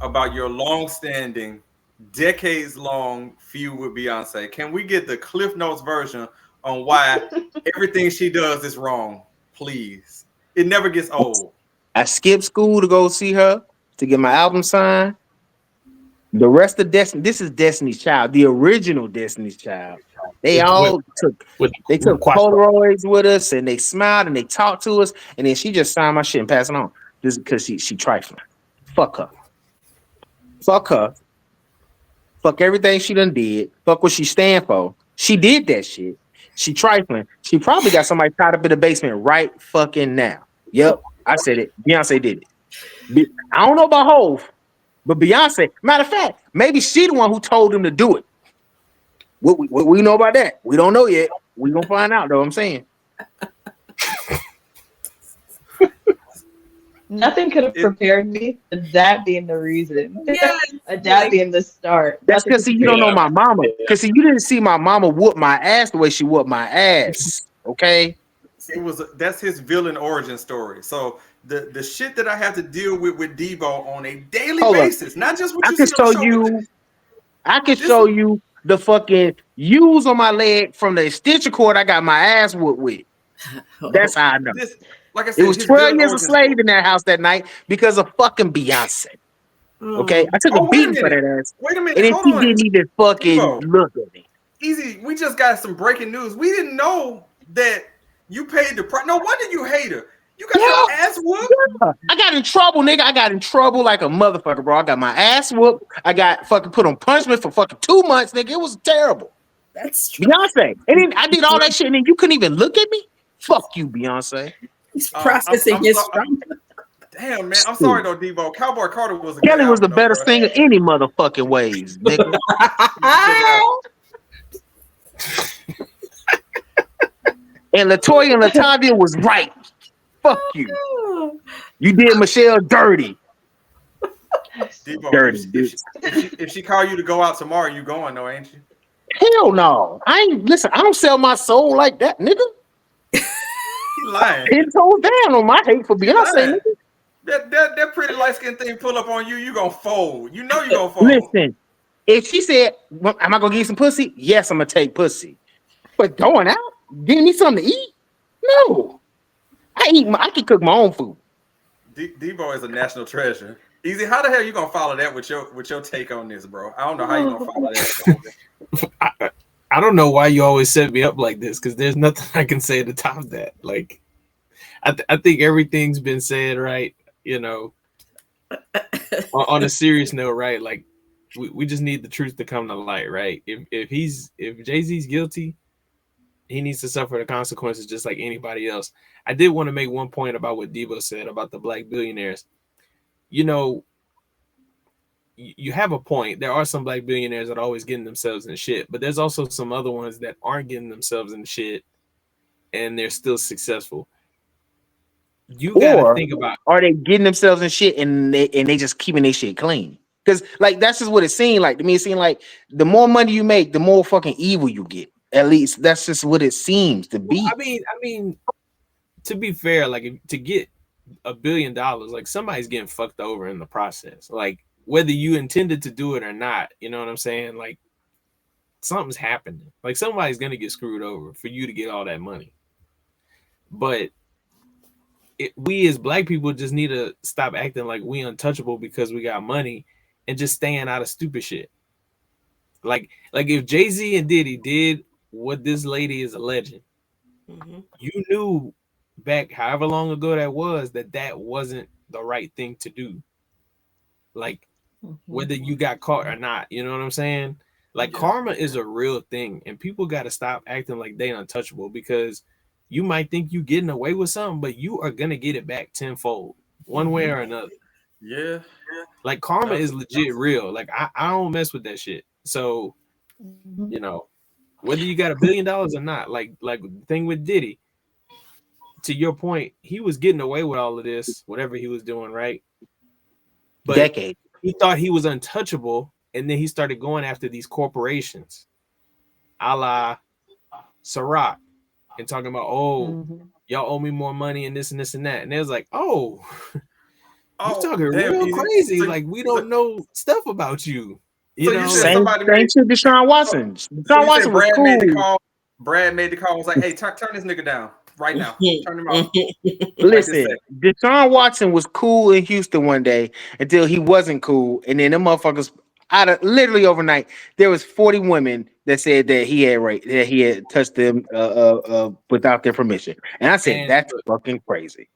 about your long-standing, decades-long feud with Beyonce, can we get the Cliff Notes version on why everything she does is wrong, please? It never gets old. I skipped school to go see her to get my album signed. The rest of Destiny, this is Destiny's Child, the original Destiny's Child. They all took Polaroids with us and they smiled and they talked to us, and then she just signed my shit and passed it on just because she trifling. Fuck her. Fuck her. Fuck everything she done did. Fuck what she stand for. She did that shit. She trifling. She probably got somebody tied up in the basement right fucking now. Yep, I said it. Beyonce did it. I don't know about Hov, but Beyonce, matter of fact, maybe she the one who told him to do it. What we know about that? We don't know yet. We gonna find out though. I'm saying. Nothing could have prepared me for that being the reason. That being the start. That's because you don't know my mama. Because you didn't see my mama whoop my ass the way she whooped my ass. Okay. That's his villain origin story. So the shit that I have to deal with Debo on a daily basis, not just what I can show you the fucking use on my leg from the extension cord I got my ass whooped with. That's how I know. Like I said, it was 12 years a slave in that house that night because of fucking Beyonce. Okay, I took a beating for that ass. Wait a minute, and then she didn't even fucking look at me. Easy, we just got some breaking news. We didn't know that you paid the price. No wonder you hate her. You got your ass whooped. Yeah. I got in trouble, nigga. I got in trouble like a motherfucker, bro. I got my ass whooped. I got fucking put on punishment for fucking 2 months, nigga. It was terrible. That's true. Beyonce. And then I did all that shit, and then you couldn't even look at me. Fuck you, Beyonce. He's processing his trauma. Damn, man. I'm sorry though, Debo. Cowboy Carter was a Kelly was the better singer any motherfucking ways, nigga. And Latoya and Latavia was right. Fuck you. You did Michelle dirty. Debo, Dirty, if she call you to go out tomorrow, you going though, ain't you? Hell no. I don't sell my soul like that, nigga. Lying. 10 toes down on my hate for Beyonce, nigga. That pretty light skin thing pull up on you, you gonna fold. You know you gonna fold. Listen, if she said, "Am I gonna give you some pussy?" Yes, I'm gonna take pussy. But going out, getting me something to eat? No. I can cook my own food. Debo is a national treasure. Easy, how the hell you gonna follow that with your take on this, bro? I don't know how you gonna follow that. I don't know why you always set me up like this, because there's nothing I can say to top that. Like, I think everything's been said, right? You know, on a serious note, right? Like, we just need the truth to come to light, right? If Jay-Z's guilty, he needs to suffer the consequences just like anybody else. I did want to make one point about what Debo said about the black billionaires. You know, you have a point. There are some black billionaires that are always getting themselves in shit, but there's also some other ones that aren't getting themselves in shit and they're still successful. You gotta think about, are they getting themselves in shit and they just keeping their shit clean? Because like that's just what it seemed like to me. It seemed like the more money you make, the more fucking evil you get. At least that's just what it seems to be. I mean, to be fair, like to get $1 billion, like somebody's getting fucked over in the process. Like whether you intended to do it or not, you know what I'm saying? Like something's happening. Like somebody's gonna get screwed over for you to get all that money. But we as black people just need to stop acting like we untouchable because we got money and just staying out of stupid shit. Like if Jay-Z and Diddy did what this lady is alleging, you knew back however long ago that was that wasn't the right thing to do. Like whether you got caught or not, you know what I'm saying? Like karma is a real thing and people got to stop acting like they untouchable because you might think you getting away with something, but you are gonna get it back tenfold, one way or another. Yeah. Like karma is legit real. Like I don't mess with that shit. So, you know, whether you got $1 billion or not, like the thing with Diddy, to your point, he was getting away with all of this, whatever he was doing, right? But he thought he was untouchable, and then he started going after these corporations, a la Ciroc. And talking about, y'all owe me more money and this and this and that. And it was like, you talking real crazy. So, like, we don't know stuff about you. You know, same shit Deshaun Watson. Deshaun Watson was cool. Brad made the call. Was like, hey, turn this nigga down right now. Turn him off. Listen, Deshaun Watson was cool in Houston one day until he wasn't cool. And then them motherfuckers, out of literally overnight, there was 40 women that said that he had touched them without their permission. And I said, that's fucking crazy.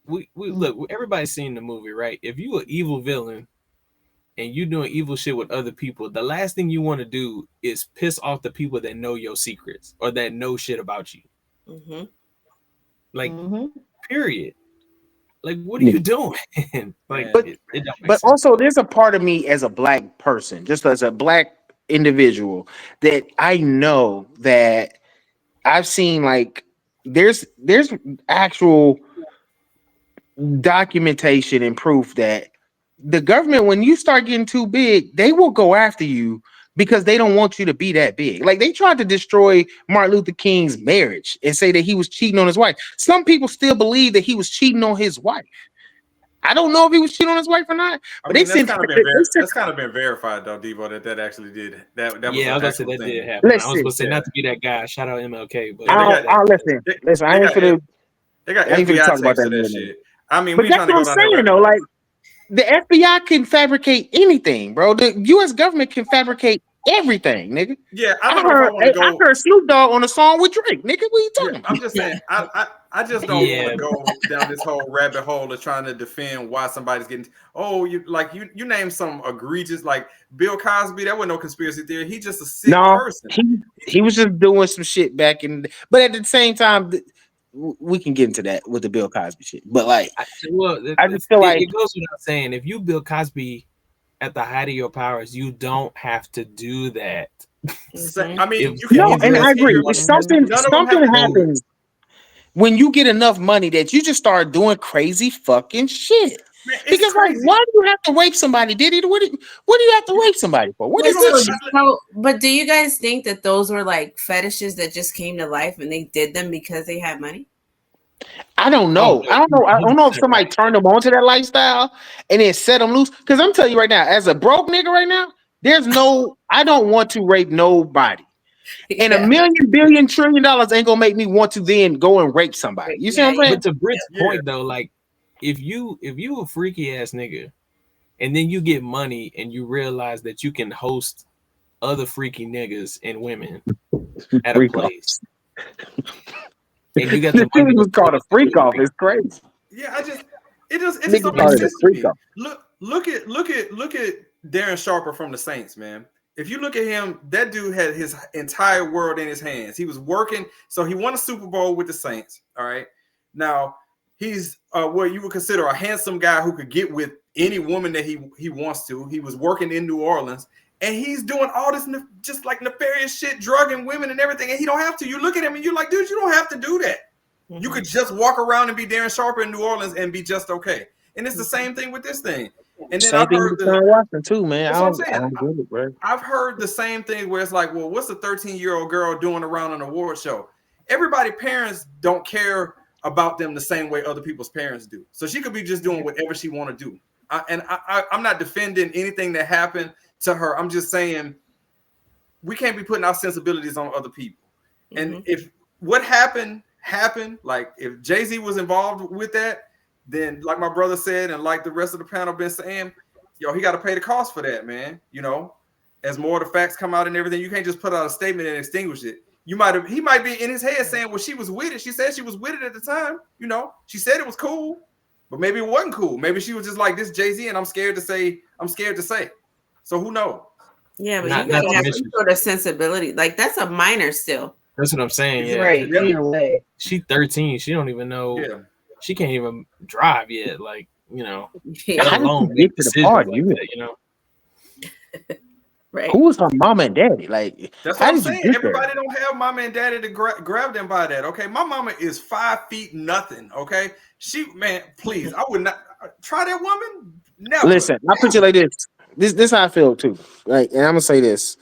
We look, everybody's seen the movie, right? If you an evil villain and you doing evil shit with other people, the last thing you want to do is piss off the people that know your secrets or that know shit about you. Like, period. Like, what are you doing? Like, but it don't make but sense. also, there's a part of me as a black person, just as a black individual, that I know that I've seen. Like, there's actual documentation and proof that the government, when you start getting too big, they will go after you because they don't want you to be that big. Like they tried to destroy Martin Luther King's marriage and say that he was cheating on his wife. Some people still believe that he was cheating on his wife. I don't know if he was cheating on his wife or not, but that's kind of been verified though, Debo, that actually did. That was I was gonna say that thing. did happen. I was supposed to say not to be that guy. Shout out MLK, but listen. I ain't finna. They got I ain't FBI talk about tapes that of that shit. I mean, but that's what I'm saying though. Like the FBI can fabricate anything, bro. The U.S. government can fabricate everything, nigga. Yeah, I heard Snoop Dogg on a song with Drake, nigga. What you talking about? I'm just saying, I just don't want to go down this whole rabbit hole of trying to defend why somebody's getting. Oh, you name some egregious like Bill Cosby. That wasn't no conspiracy theory. He just a sick person. He was just doing some shit back in. But at the same time, we can get into that with the Bill Cosby shit. But like, I just feel like it goes without saying, if you Bill Cosby at the height of your powers, you don't have to do that. I mean, and I agree. If something happens when you get enough money that you just start doing crazy fucking shit. Man, because like, why do you have to rape somebody, Diddy? What do you have to rape somebody for? What is this shit? But do you guys think that those were like fetishes that just came to life and they did them because they had money? I don't know. I don't know if somebody turned them on to that lifestyle and then set them loose. Because I'm telling you right now, as a broke nigga right now, I don't want to rape nobody. And $1 million, billion, $1 trillion ain't gonna make me want to then go and rape somebody. You see what I'm saying? But to Britt's point though, like if you a freaky ass nigga and then you get money and you realize that you can host other freaky niggas and women at a place. And you got the money was called a freak off. It's crazy. Yeah, it just don't make sense to me. Look at Darren Sharper from the Saints, man. If you look at him, that dude had his entire world in his hands. He was working, so he won a Super Bowl with the Saints. All right, now he's what you would consider a handsome guy who could get with any woman that he wants to. He was working in New Orleans, and he's doing all this just like nefarious shit, drugging women and everything, and he don't have to. You look at him and you're like, dude, you don't have to do that. You could just walk around and be Darren Sharper in New Orleans and be just okay. And it's the same thing with this thing. And then I've heard Washington too, man. I don't get it, bro. I've heard the same thing where it's like, well, what's a 13-year-old girl doing around an award show? Everybody's parents don't care about them the same way other people's parents do. So she could be just doing whatever she want to do. I'm not defending anything that happened to her. I'm just saying we can't be putting our sensibilities on other people. And if what happened, like if Jay-Z was involved with that, then like my brother said, and like the rest of the panel been saying, yo, he got to pay the cost for that, man. You know, as more of the facts come out and everything, you can't just put out a statement and extinguish it. He might be in his head saying, well, she was with it. She said she was with it at the time. You know, she said it was cool, but maybe it wasn't cool. Maybe she was just like, this Jay-Z, and I'm scared to say. So who knows? Yeah, but you gotta have some sort of sensibility. Like that's a minor still. That's what I'm saying. Yeah. Right. Yeah. She 13. She don't even know. Yeah. She can't even drive yet. Like, you know, let alone get to the party, like that, you know. Right. Who was her mama and daddy? Like, that's what I'm saying. Everybody don't have mama and daddy to grab them by that. Okay, my mama is 5 feet nothing. Okay, please, I would not try that woman. Never. Listen, I'll put you like this. This how I feel too. Like, and I'm gonna say this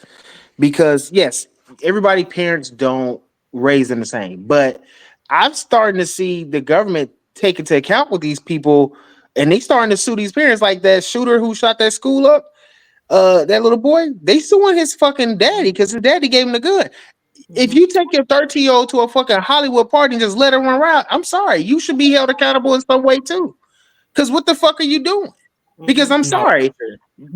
because yes, everybody parents don't raise them the same, but I'm starting to see the government take into account with these people, and they starting to sue these parents. Like that shooter who shot that school up. That little boy, they suing his fucking daddy because his daddy gave him the gun. If you take your 13-year-old to a fucking Hollywood party and just let her run around, I'm sorry, you should be held accountable in some way too. Because what the fuck are you doing? Because I'm sorry,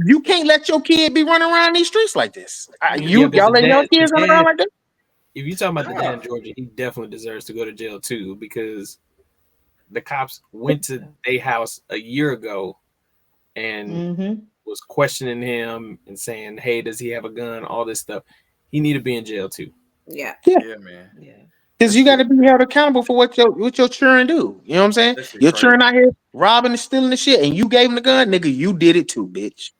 you can't let your kid be running around these streets like this. Y'all let your kids run around like that? If you talking about the dad in Georgia, he definitely deserves to go to jail too because the cops went to their house a year ago and was questioning him and saying, hey, does he have a gun? All this stuff. He need to be in jail too. Yeah, man. Yeah. Because you got to be held accountable for what your children do. You know what I'm saying? Your children out here robbing and stealing the shit, and you gave him the gun, nigga. You did it too, bitch.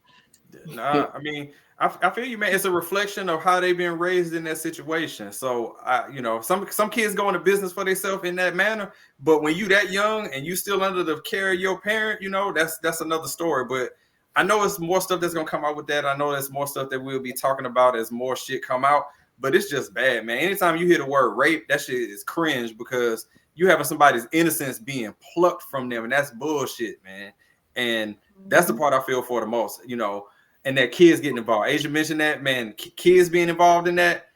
Nah, I mean, I feel you, man. It's a reflection of how they've been raised in that situation. So, some kids go into business for themselves in that manner, but when you that young and you still under the care of your parent, you know, that's another story. But I know it's more stuff that's gonna come out with that. I know there's more stuff that we'll be talking about as more shit come out. But it's just bad, man. Anytime you hear the word rape, that shit is cringe because you having somebody's innocence being plucked from them, and that's bullshit, man. And that's the part I feel for the most, you know. And that kids getting involved. Asia mentioned that, man. Kids being involved in that,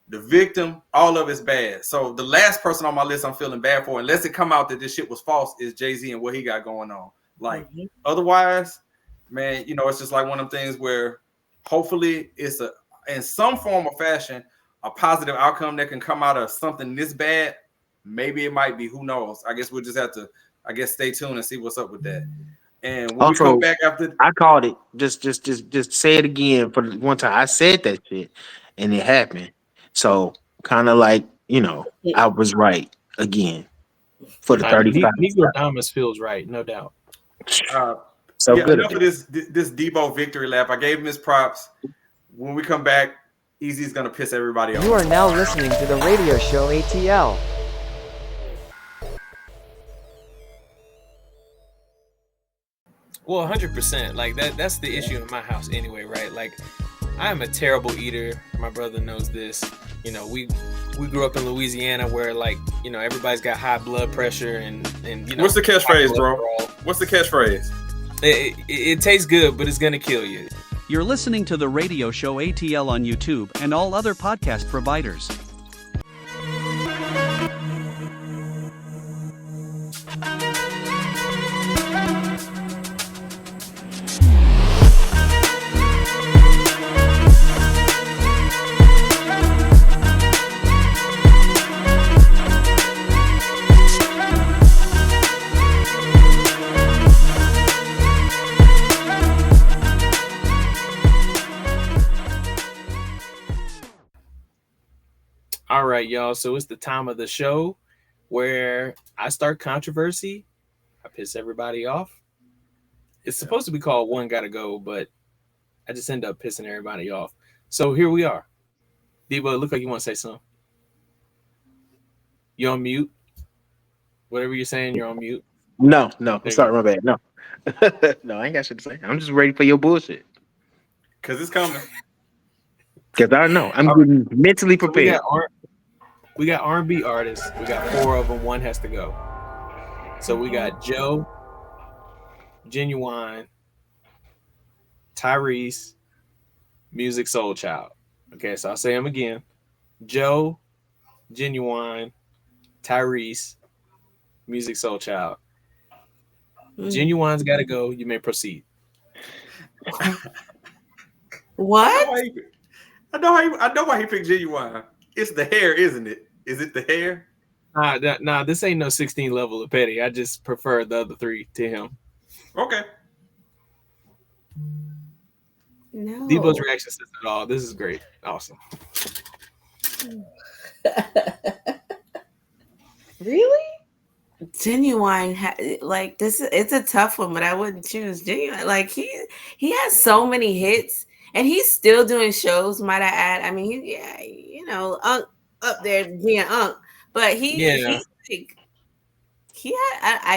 the victim, all of it's bad. So the last person on my list I'm feeling bad for, unless it come out that this shit was false, is Jay-Z and what he got going on. Like, otherwise, man, you know, it's just like one of them things where hopefully it's in some form or fashion, a positive outcome that can come out of something this bad. Maybe it might be, who knows? I guess we'll just have to, stay tuned and see what's up with that. And when we come back after, I called it. Just say it again for the one time. I said that shit, and it happened. So kind of like, you know, I was right again for the 35. Negro Thomas feels right, no doubt. So good. Enough of this Debo victory lap. I gave him his props. When we come back, Easy's gonna piss everybody off. You are now listening to the radio show ATL. Well, 100%. Like that's the issue in my house anyway, right? Like I am a terrible eater. My brother knows this. You know, we grew up in Louisiana where, like, you know, everybody's got high blood pressure and you know. What's the catchphrase, bro? What's the catchphrase? It tastes good, but it's gonna kill you. You're listening to the radio show ATL on YouTube and all other podcast providers. All right, y'all. So it's the time of the show where I start controversy. I piss everybody off. It's supposed to be called One Gotta Go, but I just end up pissing everybody off. So here we are. Debo, it look like you want to say something. You on mute? Whatever you're saying, you're on mute. No. Sorry, my bad. No. No, I ain't got shit to say. I'm just ready for your bullshit. Because it's coming. Because I know. I'm getting mentally prepared. We got R&B artists. We got 4 of them. One has to go. So we got Joe, Ginuwine, Tyrese, Musiq Soulchild. Okay, so I'll say them again. Joe, Ginuwine, Tyrese, Musiq Soulchild. Ginuwine's got to go. You may proceed. What? I know why he picked Ginuwine. It's the hair, isn't it? Is it the hair? Nah, this ain't no 16 level of petty. I just prefer the other 3 to him. Okay. No. Debo's reaction says it all. This is great. Awesome. Really? Ginuwine, like this is it's a tough one, but I wouldn't choose Ginuwine. Like he has so many hits, and he's still doing shows. Might I add? I mean, Unc up there being Unc, but I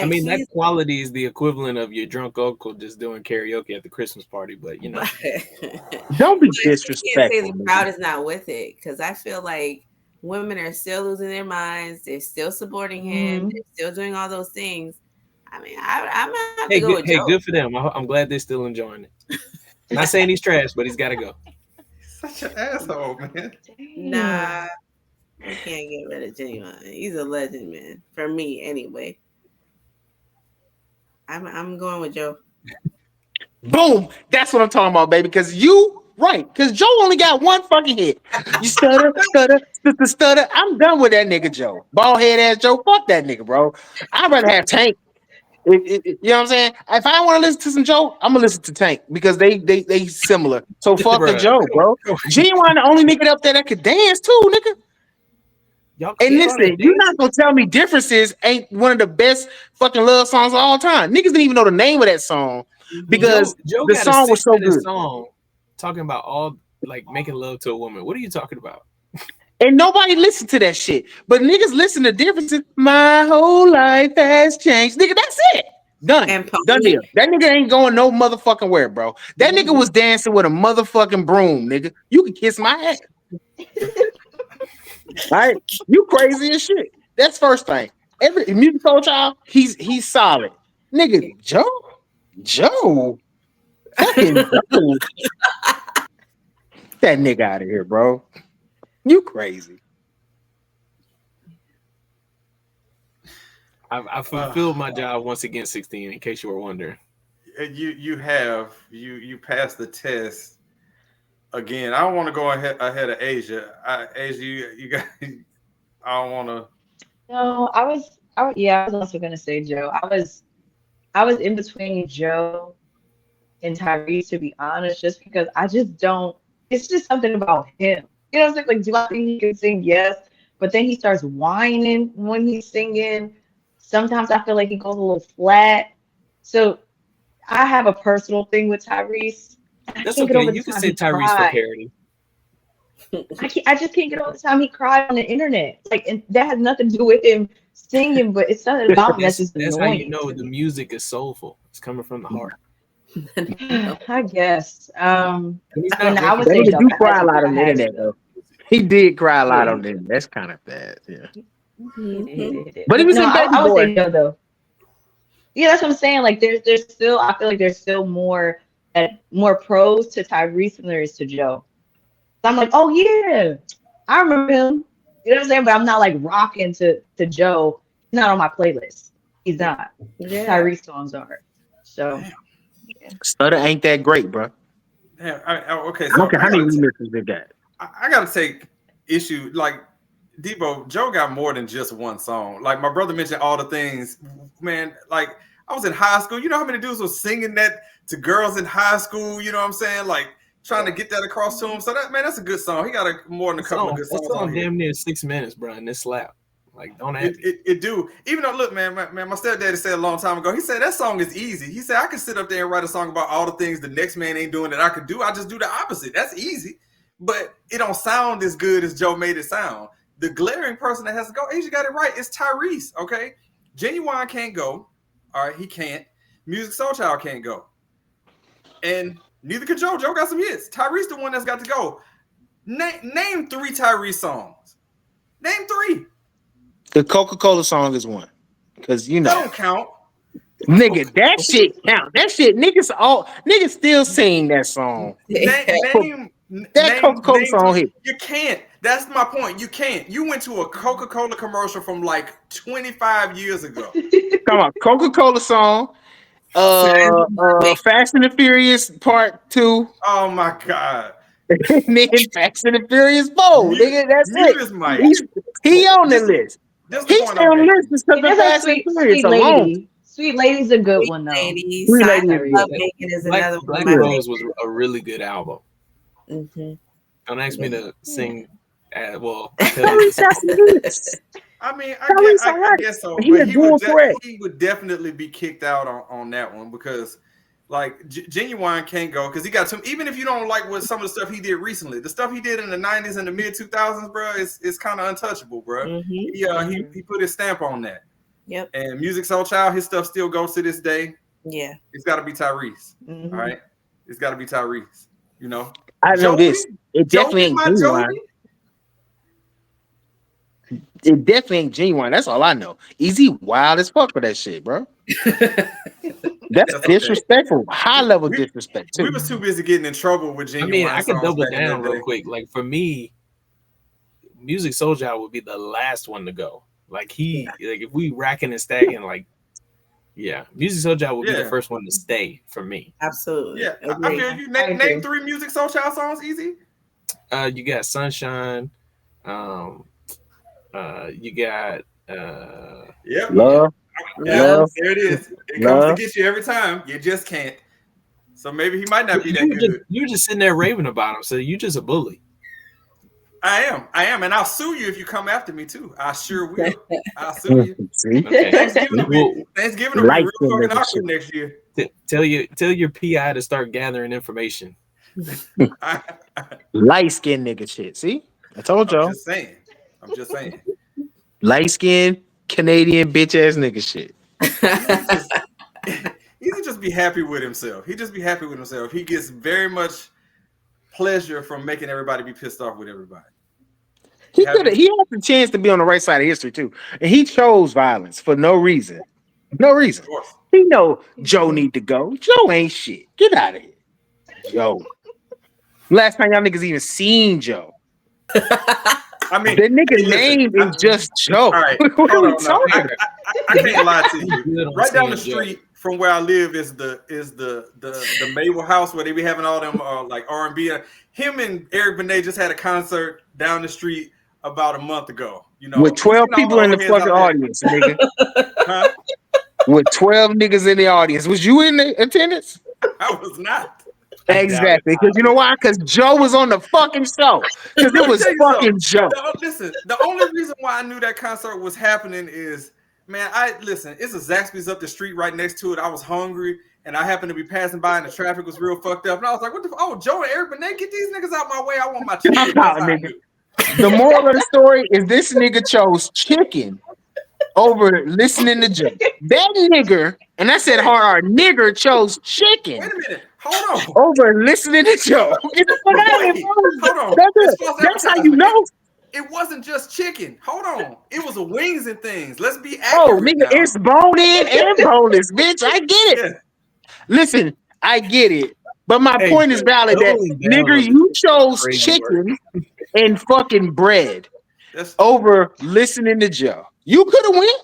mean that quality is the equivalent of your drunk uncle just doing karaoke at the Christmas party. But don't be I can't disrespectful. say the crowd is not with it because I feel like women are still losing their minds. They're still supporting him. They're still doing all those things. I mean, I'm gonna have to go with Joe. Good for them. I'm glad they're still enjoying it. Not saying he's trash, but he's got to go. Such an asshole, man. Nah, I can't get rid of Ginuwine. He's a legend, man. For me, anyway. I'm going with Joe. Boom. That's what I'm talking about, baby. Because because Joe only got one fucking hit. You stutter. I'm done with that nigga Joe. Bald head ass Joe. Fuck that nigga, bro. I'd rather have Tank. You know what I'm saying? If I want to listen to some Joe, I'm gonna listen to Tank because they similar. So fuck the Joe, bro. Ginuwine the only nigga up there that could dance too, nigga. And listen, you're not gonna tell me Differences ain't one of the best fucking love songs of all time. Niggas didn't even know the name of that song because Joe the song was so good. Song talking about all like making love to a woman. What are you talking about? And nobody listened to that shit. But niggas listen to Differences. My whole life has changed. Nigga, that's it. Done. Done deal. That nigga ain't going no motherfucking where, bro. That nigga was dancing with a motherfucking broom, nigga. You can kiss my ass. All right? You crazy as shit. That's first thing. Every Musiq Soulchild, he's solid. Nigga, Joe. Fucking Joe. That nigga out of here, bro. You crazy. I fulfilled my job once again, 16, in case you were wondering. You passed the test again. I don't want to go ahead of Aisya. Aisya, you got. I don't want to. No, I was also gonna say Joe. I was in between Joe and Tyrese, to be honest, just because I just don't. It's just something about him. You know what I'm saying? Like, do I think he can sing? Yes, but then he starts whining when he's singing. Sometimes I feel like he goes a little flat. So I have a personal thing with Tyrese. That's okay. You can say Tyrese for parody. I just can't get over the time he cried on the internet. Like, and that has nothing to do with him singing, but it's something about him that's just annoying. That's how you know the music is soulful. It's coming from the heart. I guess. I would say he do cry a lot on the internet, though. He did cry a lot on the internet. That's kind of bad, yeah. But he was in Baby I would Boy. say no, though. Yeah, that's what I'm saying. Like, there's still, I feel like there's still more pros to Tyrese than there is to Joe. So I'm like, oh yeah, I remember him. You know what I'm saying? But I'm not like rocking to Joe. He's not on my playlist. He's not. Yeah. Tyrese songs are. So Stutter ain't that great, bro. Yeah, okay. So I don't care how many remixes they got. I gotta take issue. Like Debo, Joe got more than just one song. Like my brother mentioned all the things, man. Like I was in high school. You know how many dudes were singing that to girls in high school? You know what I'm saying? Like trying to get that across to him. So that's a good song. He got more than a couple of good songs. That song damn near 6 minutes, bro, and it slap. Like, don't ask me. It do. Even though, look, man, my stepdaddy said a long time ago, he said that song is easy. He said I can sit up there and write a song about all the things the next man ain't doing that I could do. I just do the opposite. That's easy. But it don't sound as good as Joe made it sound. The glaring person that has to go, Aisya got it right. It's Tyrese, okay? Ginuwine can't go. All right, he can't. Musiq Soulchild can't go. And neither can Joe. Joe got some hits. Tyrese the one that's got to go. Name 3 Tyrese songs. Name 3. The Coca-Cola song is one. Because, you know. That don't count. Nigga, that shit count. That shit, niggas still sing that song. Name Coca-Cola song hit. You can't. That's my point. You can't. You went to a Coca-Cola commercial from like 25 years ago. Come on, Coca-Cola song. Fast and the Furious Part 2. Oh my God. Nigga, Fast and the Furious 4. Nigga, that's it. He on the list. He's on the list because of Fast and Furious alone. Sweet Lady's a good one though. Ladies, Sweet Lady is another Black one. Rose was a really good album. Mm-hmm. Don't ask me to sing. I mean, I guess so. But he would definitely be kicked out on that one because, like, Ginuwine can't go because he got some. Even if you don't like what some of the stuff he did recently, the stuff he did in the 90s and the mid 2000s, bro, is kind of untouchable, bro. Mm-hmm. He put his stamp on that. Yep. And Musiq Soulchild, his stuff still goes to this day. Yeah. It's got to be Tyrese. Mm-hmm. All right. It's got to be Tyrese. You know. I know this. It definitely ain't Ginuwine. It definitely ain't Ginuwine. That's all I know. Easy wild as fuck for that shit, bro. That's disrespectful. High level disrespect too. We was too busy getting in trouble with Ginuwine. I mean, I can double down real quick. Like for me, Musiq Soulchild would be the last one to go. Like if we racking and stacking, like, yeah, Musiq Soulchild would be the first one to stay for me. Absolutely. Yeah, I feel you. Name 3 Musiq Soulchild songs. Easy. You got Sunshine. You got Love. There it is. It comes to get you every time. You just can't. So maybe he might not be that good. You're just sitting there raving about him. So you're just a bully. I am, and I'll sue you if you come after me too. I sure will. I'll sue you. Okay. Thanksgiving will be real fucking awkward next year. Tell your PI to start gathering information. Light skinned nigga shit. See, I told y'all. I'm just saying. Light skinned Canadian bitch ass nigga shit. He could just be happy with himself. He just be happy with himself. He gets very much pleasure from making everybody be pissed off with everybody. He had the chance to be on the right side of history too, and he chose violence for no reason. No reason. He know Joe need to go. Joe ain't shit. Get out of here, Joe. Last time y'all niggas even seen Joe. I mean, the nigga name is just Joe. All right, what are we talking about? I can't lie to you. Right down the street from where I live is the Mabel House where they be having all them like R&B. Him and Eric Benet just had a concert down the street about a month ago. You know, with 12 people in the fucking audience, nigga. Huh? With 12 niggas in the audience. Was you in the attendance? I was not. Exactly. Because you know why? Because Joe was on the fucking show. Because it was fucking Joe. Listen, the only reason why I knew that concert was happening is, man, it's a Zaxby's up the street right next to it. I was hungry and I happened to be passing by and the traffic was real fucked up. And I was like, Joe and Eric Benet, get these niggas out my way. I want my chicken. The moral of the story is this nigga chose chicken over listening to Joe. That nigger, and I said hard, nigger chose chicken. Wait a minute. Hold on. Over listening to Joe. Get the fuck out of here, bro. Hold on. That's how you know. It wasn't just chicken. Hold on. It was wings and things. Let's be accurate. Oh, nigga, it's bone in and boneless, bitch. I get it. Yeah. Listen, I get it. But my point is valid that, nigga, you chose chicken and fucking bread over listening to Joe. You could have went.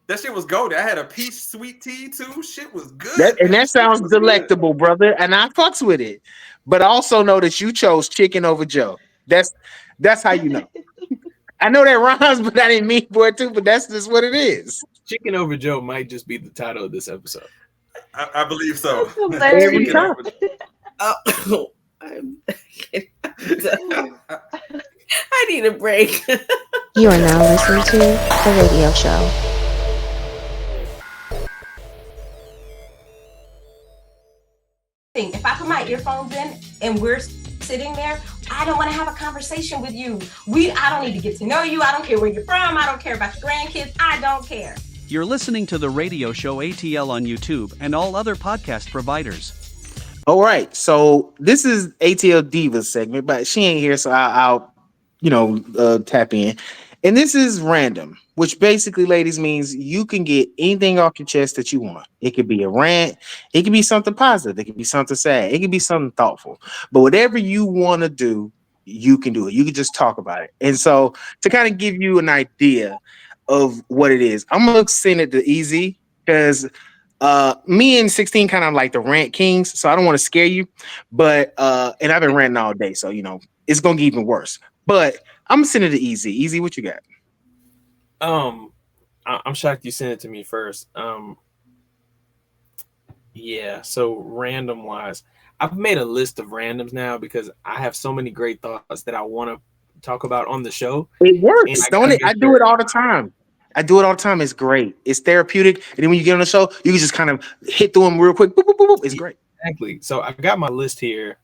That shit was goated. I had a peach sweet tea too. Shit was good. That sounds delectable, good, brother. And I fucks with it. But I also know that you chose chicken over Joe. That's how you know. I know that rhymes, but I didn't mean for it to. But that's just what it is. Chicken over Joe might just be the title of this episode. I believe so. Every time. I need a break. You are now listening to The Radio Show. If I put my earphones in and we're sitting there, I don't want to have a conversation with you. I don't need to get to know you. I don't care where you're from. I don't care about your grandkids. I don't care. You're listening to The Radio Show ATL on YouTube and all other podcast providers. All right, so this is ATL Divas segment, but she ain't here, so I'll tap in. And this is random, which basically, ladies, means you can get anything off your chest that you want. It could be a rant, it could be something positive, it could be something sad, it could be something thoughtful. But whatever you want to do, you can do it. You can just talk about it. And so to kind of give you an idea of what it is, I'm gonna send it to Easy because me and 16 kind of like the rant kings, so I don't want to scare you, but and I've been ranting all day, so it's gonna get even worse. But I'm sending it to Easy. Easy, what you got? I'm shocked you sent it to me first. Yeah, so random wise, I've made a list of randoms now because I have so many great thoughts that I want to talk about on the show. It works, don't it? I do it all the time. It's great. It's therapeutic. And then when you get on the show, you can just kind of hit through them real quick. Boop, boop, boop, boop. It's great. Exactly. So I've got my list here.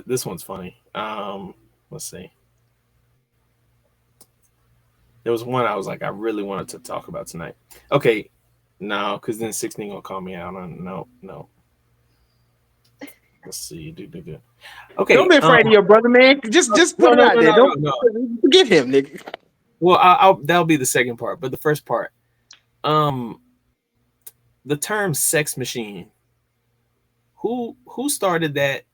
This one's funny. Let's see. There was one I was like, I really wanted to talk about tonight. Okay. No, because then 16 gonna call me out on no. Let's see. Okay. Don't be afraid of your brother, man. Just put it out there. Don't forgive him, nigga. Well, that'll be the second part, but the first part. The term sex machine. Who started that?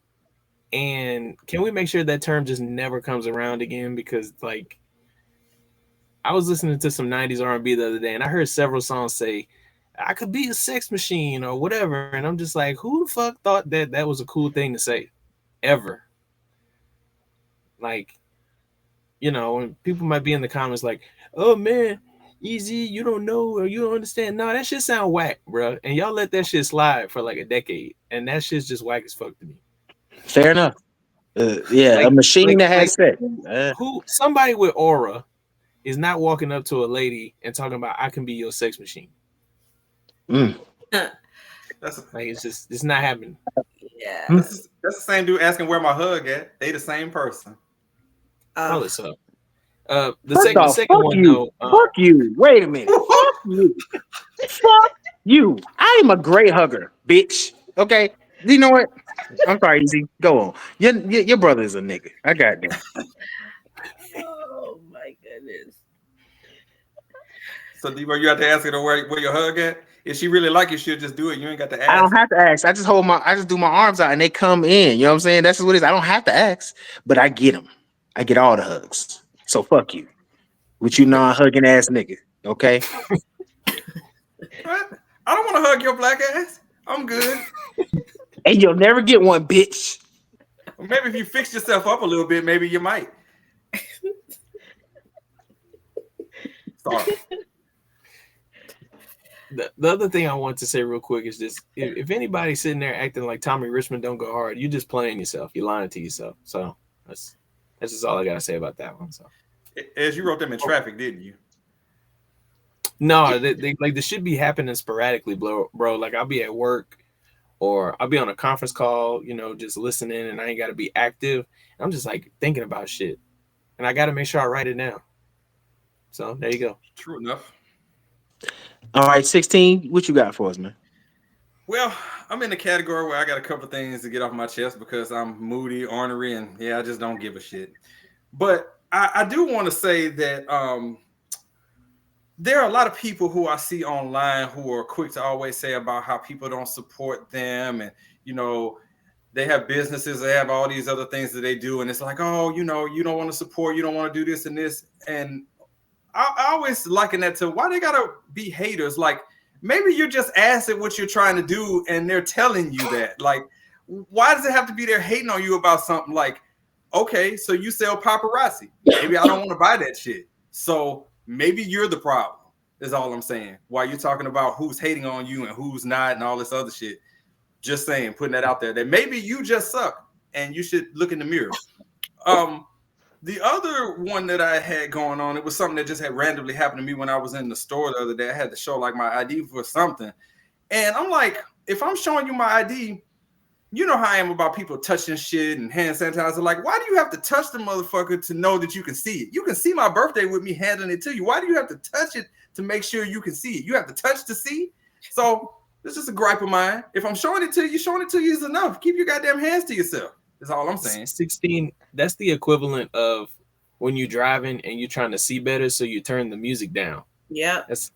And can we make sure that term just never comes around again? Because like I was listening to some 90s R&B the other day and I heard several songs say, I could be a sex machine or whatever. And I'm just like, who the fuck thought that was a cool thing to say ever? Like, when people might be in the comments like, oh man, Easy, you don't know or you don't understand. No, that shit sound whack, bro. And y'all let that shit slide for like a decade. And that shit's just whack as fuck to me. Fair enough. A machine that has sex. Somebody with aura is not walking up to a lady and talking about I can be your sex machine. It's not happening. Yeah. That's the same dude asking where my hug at. They the same person. Call it so. The second one though. Fuck you. Wait a minute. Fuck you. Fuck you. I am a great hugger, bitch. Okay. You know what? I'm sorry, Easy. Go on. Your brother is a nigga. I got that. Oh my goodness. So Debo, you have to ask her where your hug at? If she really like you, she'll just do it. You ain't got to ask. I don't have to ask. I just do my arms out and they come in. You know what I'm saying? That's just what it is. I don't have to ask, but I get them. I get all the hugs. So fuck you. With you non-hugging ass nigga. Okay? What? I don't want to hug your black ass. I'm good. And you'll never get one, bitch. Maybe if you fix yourself up a little bit, maybe you might. Sorry. The other thing I want to say real quick is this: if anybody's sitting there acting like Tommy Richmond don't go hard, you're just playing yourself. You're lying to yourself. So that's just all I gotta say about that one. So, as you wrote them in traffic, didn't you? No, they like this should be happening sporadically, bro. Like I'll be at work or I'll be on a conference call, just listening, and I ain't got to be active. I'm just like thinking about shit, and I got to make sure I write it down. So there you go. True enough. All right, 16. What you got for us, man? Well, I'm in the category where I got a couple things to get off my chest because I'm moody, ornery, and I just don't give a shit. But I do want to say that there are a lot of people who I see online who are quick to always say about how people don't support them. And, they have businesses, they have all these other things that they do. And it's like, oh, you don't want to support, you don't want to do this and this. And I always liken that to why they got to be haters. Like, maybe you're just ass at what you're trying to do and they're telling you that. Like, why does it have to be there hating on you about something? Like, okay, so you sell paparazzi. Maybe I don't want to buy that shit. So maybe you're the problem, is all I'm saying. While you're talking about who's hating on you and who's not and all this other shit. Just saying, putting that out there, that maybe you just suck and you should look in the mirror. The other one that I had going on, it was something that just had randomly happened to me when I was in the store the other day. I had to show like my ID for something. And I'm like, if I'm showing you my ID, you know how I am about people touching shit and hand sanitizer. Like, why do you have to touch the motherfucker to know that you can see it? You can see my birthday with me handing it to you. Why do you have to touch it to make sure you can see it? You have to touch to see? So this is a gripe of mine. If I'm showing it to you, showing it to you is enough. Keep your goddamn hands to yourself. That's all I'm saying. 16, that's the equivalent of when you're driving and you're trying to see better, so you turn the music down. Yeah. That's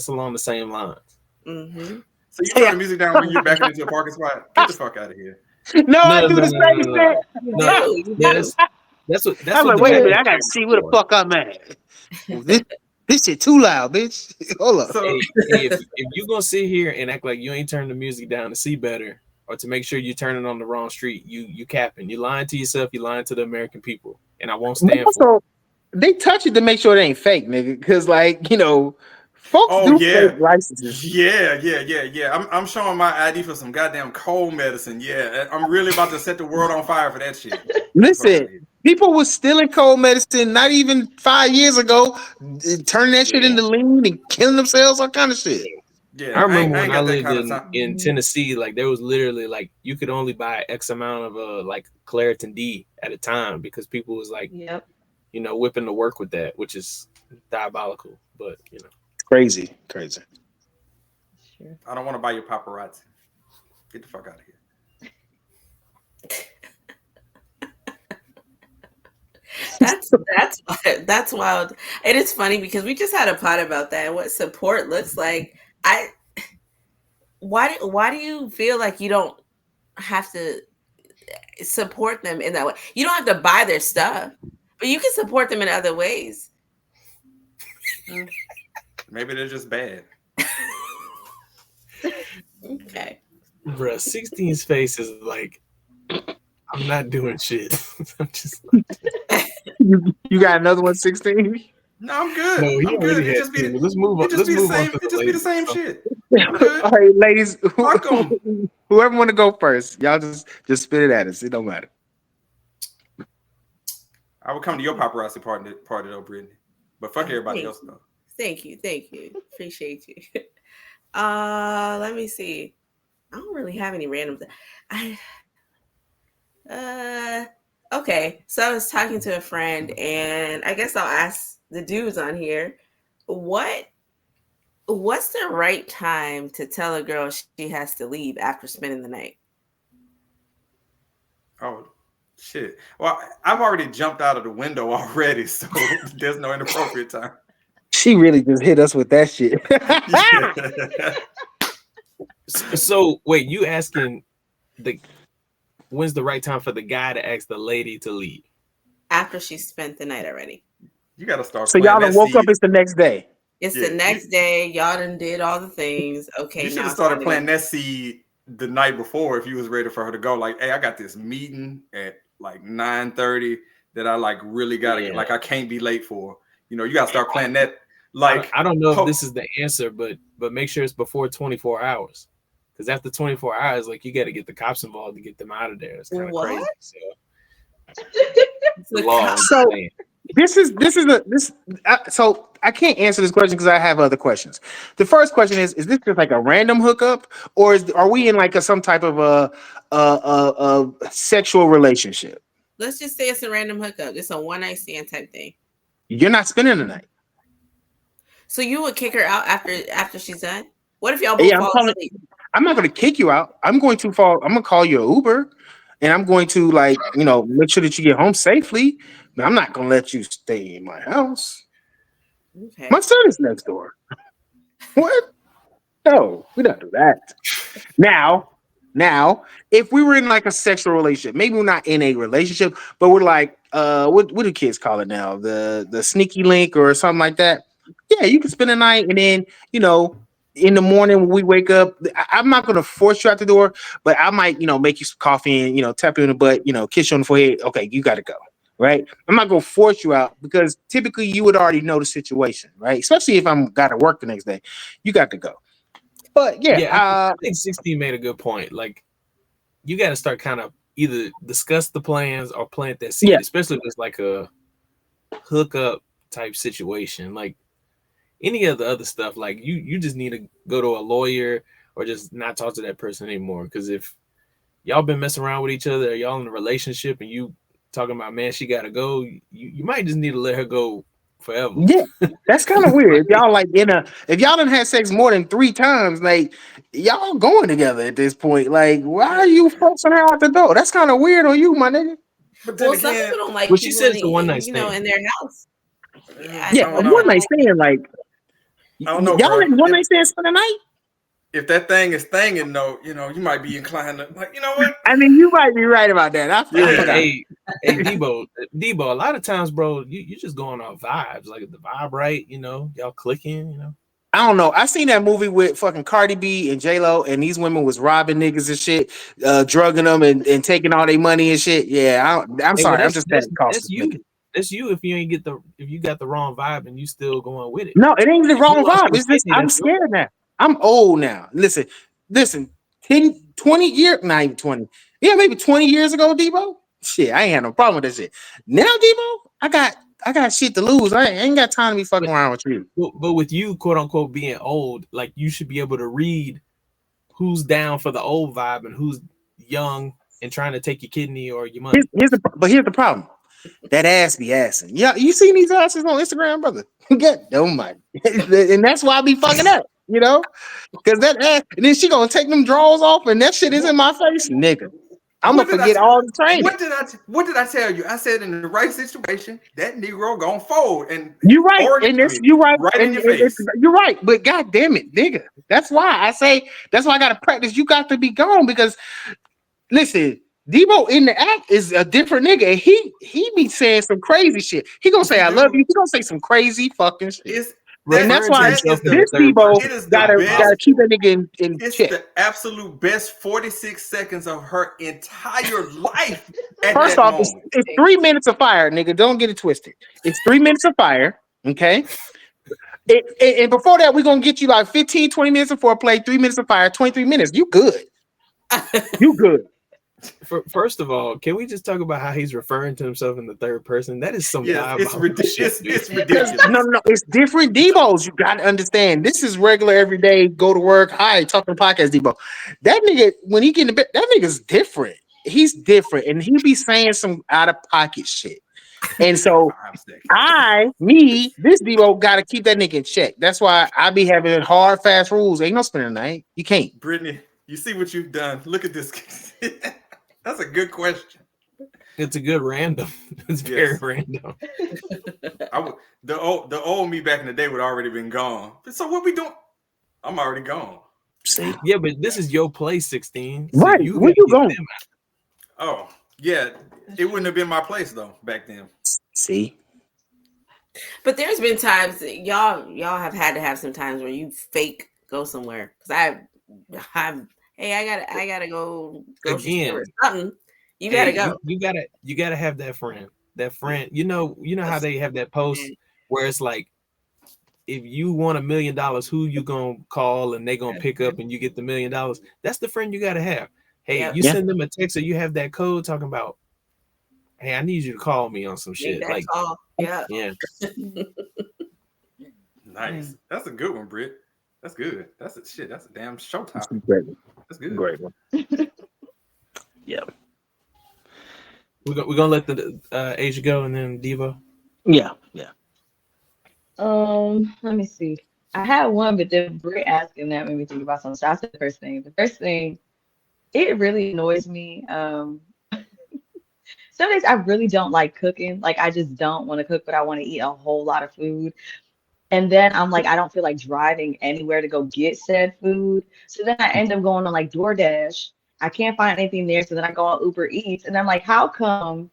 along the same lines. Mm-hmm. So you turn the music down when you're backing into a parking spot? Get the fuck out of here. No, I do the same thing. That's what I'm like, wait a minute, I gotta see where the fuck I'm at. This shit too loud, bitch. Hold up. So, if you're gonna sit here and act like you ain't turning the music down to see better or to make sure you're turning on the wrong street, you capping. You're lying to yourself, you're lying to the American people. And I won't stand for it. They touch it to make sure it ain't fake, nigga. Because, like, you know, folks do fake licenses. Yeah. I'm showing my ID for some goddamn cold medicine. Yeah, I'm really about to set the world on fire for that shit. Listen, people was stealing cold medicine not even 5 years ago, turning that shit into lean and killing themselves, all kind of shit. Yeah, I remember when I lived in Tennessee, like there was literally like you could only buy X amount of like Claritin D at a time because people was like, you know, whipping to work with that, which is diabolical. But you know, crazy. Sure. I don't want to buy your paparazzi. Get the fuck out of here. That's wild. And it's funny because we just had a pod about that and what support looks like. Why do you feel like you don't have to support them in that way? You don't have to buy their stuff, but you can support them in other ways. Maybe they're just bad. Okay. Bruh, 16's face is like, I'm not doing shit. I'm just like, you got another one, 16? No, I'm good. No, I'm good. It just be the same shit. All right, ladies. Whoever want to go first, y'all just spit it at us. It don't matter. I would come to your paparazzi party though, Brittany. But fuck everybody else though. Thank you. Appreciate you. Let me see. I don't really have any random. Okay. So I was talking to a friend, and I guess I'll ask the dudes on here, what's the right time to tell a girl she has to leave after spending the night? Oh shit. Well, I've already jumped out of the window already, so there's no inappropriate time. She really just hit us with that shit. So wait, you asking when's the right time for the guy to ask the lady to leave? After she spent the night already. You gotta start. So y'all done woke up. It's the next day. It's the next day. Y'all done did all the things. Okay, you should have started planting that seed the night before if you was ready for her to go. Like, hey, I got this meeting at like 9:30 that I like really gotta like I can't be late for. You know, you gotta start planning that. Like, I don't know if this is the answer, but make sure it's before 24 hours. Because after 24 hours, like you got to get the cops involved to get them out of there. It's kind of crazy. So I can't answer this question because I have other questions. The first question is this just like a random hookup, or are we in like some type of a sexual relationship? Let's just say it's a random hookup. It's a one night stand type thing. You're not spending the night. So you would kick her out after she's done? What if y'all both fall asleep? I'm not going to kick you out. I'm going to call you an Uber, and I'm going to make sure that you get home safely. But I'm not going to let you stay in my house. Okay. My son is next door. What? No, we don't do that. Now, if we were in like a sexual relationship, maybe we're not in a relationship, but we're like, what do kids call it now? The sneaky link or something like that. Yeah, you can spend the night, and then in the morning when we wake up, I'm not going to force you out the door, but I might, make you some coffee and, tap you in the butt, kiss you on the forehead. Okay, you got to go, right? I'm not going to force you out because typically you would already know the situation, right? Especially if I'm got to work the next day, you got to go. But I think 16 made a good point. Like, you got to start kind of either discuss the plans or plant that seed, especially if it's like a hookup type situation. Like any of the other stuff, like you just need to go to a lawyer or just not talk to that person anymore. Because if y'all been messing around with each other, or y'all in a relationship and you talking about, man, she gotta go, you might just need to let her go forever. Yeah, that's kind of weird. If y'all like if y'all done had sex more than 3 times, like y'all going together at this point. Like, why are you forcing her out the door? That's kind of weird on you, my nigga. But then Some people don't like well, she people said it's a one night in their house. Yeah, a one night stand. Like, I don't know, y'all bro. in one night stand for the night. If that thing is thinging, though, you might be inclined to, like, you know what? I mean, you might be right about that. I forgot. Hey, Debo, a lot of times, bro, you just going off vibes. Like, if the vibe right, y'all clicking, I don't know. I seen that movie with fucking Cardi B and J-Lo, and these women was robbing niggas and shit, drugging them and taking all their money and shit. Yeah, I'm sorry. Well, I'm just that cautious. That's you. That's you if you got the wrong vibe and you still going with it. No, it ain't the wrong vibe. It's just I'm scared now. I'm old now. Listen, 10, 20 years, not even 20. Yeah, maybe 20 years ago, Debo. Shit, I ain't had no problem with that shit. Now, Debo, I got shit to lose. I ain't got time to be fucking around with you. But with you, quote unquote, being old, like you should be able to read who's down for the old vibe and who's young and trying to take your kidney or your money. Here's the problem. That ass be assing. Yeah, you seen these asses on Instagram, brother? Oh my, and that's why I be fucking up, because that ass. And then she gonna take them drawers off, and that shit is in my face, nigga. I'm gonna forget all the training. What did I tell you? I said in the right situation, that Negro gonna fold. And you right, and this you right, right in your face. You're right, but god damn it, nigga. That's why I say that's why I gotta practice. You got to be gone because listen. Debo in the act is a different nigga. He be saying some crazy shit. He gonna say I love you. He gonna say some crazy fucking shit. And that's why this Debo gotta keep that nigga in it's check. The absolute best 46 seconds of her entire life. First off, it's 3 minutes of fire, nigga. Don't get it twisted. It's 3 minutes of fire, okay? And before that, we're gonna get you like 15, 20 minutes of foreplay, 3 minutes of fire, 23 minutes. You good. You good. First of all, can we just talk about how he's referring to himself in the third person? That is some it's ridiculous. It's ridiculous. No, it's different Debos. You got to understand. This is regular everyday. Go to work. Hi, talking podcast Debo. That nigga, when he get in bed, that nigga's different. He's different, and he be saying some out of pocket shit. And so, this Debo got to keep that nigga in check. That's why I be having hard, fast rules. Ain't no spending the night. You can't. Brittany, you see what you've done. Look at this. That's a good question. It's a good random. It's very random. The old me back in the day would already been gone. So what we doing? I'm already gone. See? Yeah, but this is your place, 16. So right. Where you going? Oh, yeah. It wouldn't have been my place though back then. See? But there's been times that y'all have had to have some times where you fake go somewhere. Because hey, I gotta go again or something. You gotta go. You gotta have that friend. That friend. You know how they have that post where it's like, if you want $1 million, who you gonna call and they gonna pick up and you get the $1 million? That's the friend you gotta have. Hey, you send them a text or you have that code talking about, hey, I need you to call me on some shit. Like, yeah. Nice. That's a good one, Britt. That's good. That's a damn show topic. That's good. Great one. Yeah. We're gonna let the Aisya go and then Debo. Yeah. Let me see. I had one, but then Britt asking that made me think about something. So I said the first thing. The first thing, it really annoys me. Some days I really don't like cooking. Like I just don't want to cook, but I want to eat a whole lot of food. And then I'm like, I don't feel like driving anywhere to go get said food. So then I end up going on like DoorDash. I can't find anything there. So then I go on Uber Eats. And I'm like, how come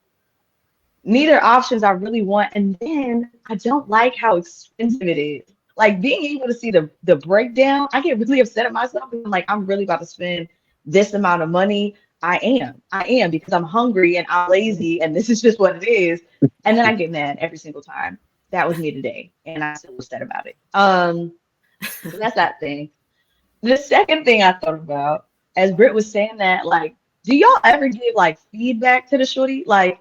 neither options I really want? And then I don't like how expensive it is. Like being able to see the breakdown, I get really upset at myself. I'm like, I'm really about to spend this amount of money. I am because I'm hungry and I'm lazy and this is just what it is. And then I get mad every single time. That was me today, and I'm still upset about it. So that's that thing. The second thing I thought about, as Britt was saying that, like, do y'all ever give like feedback to the shorty? Like,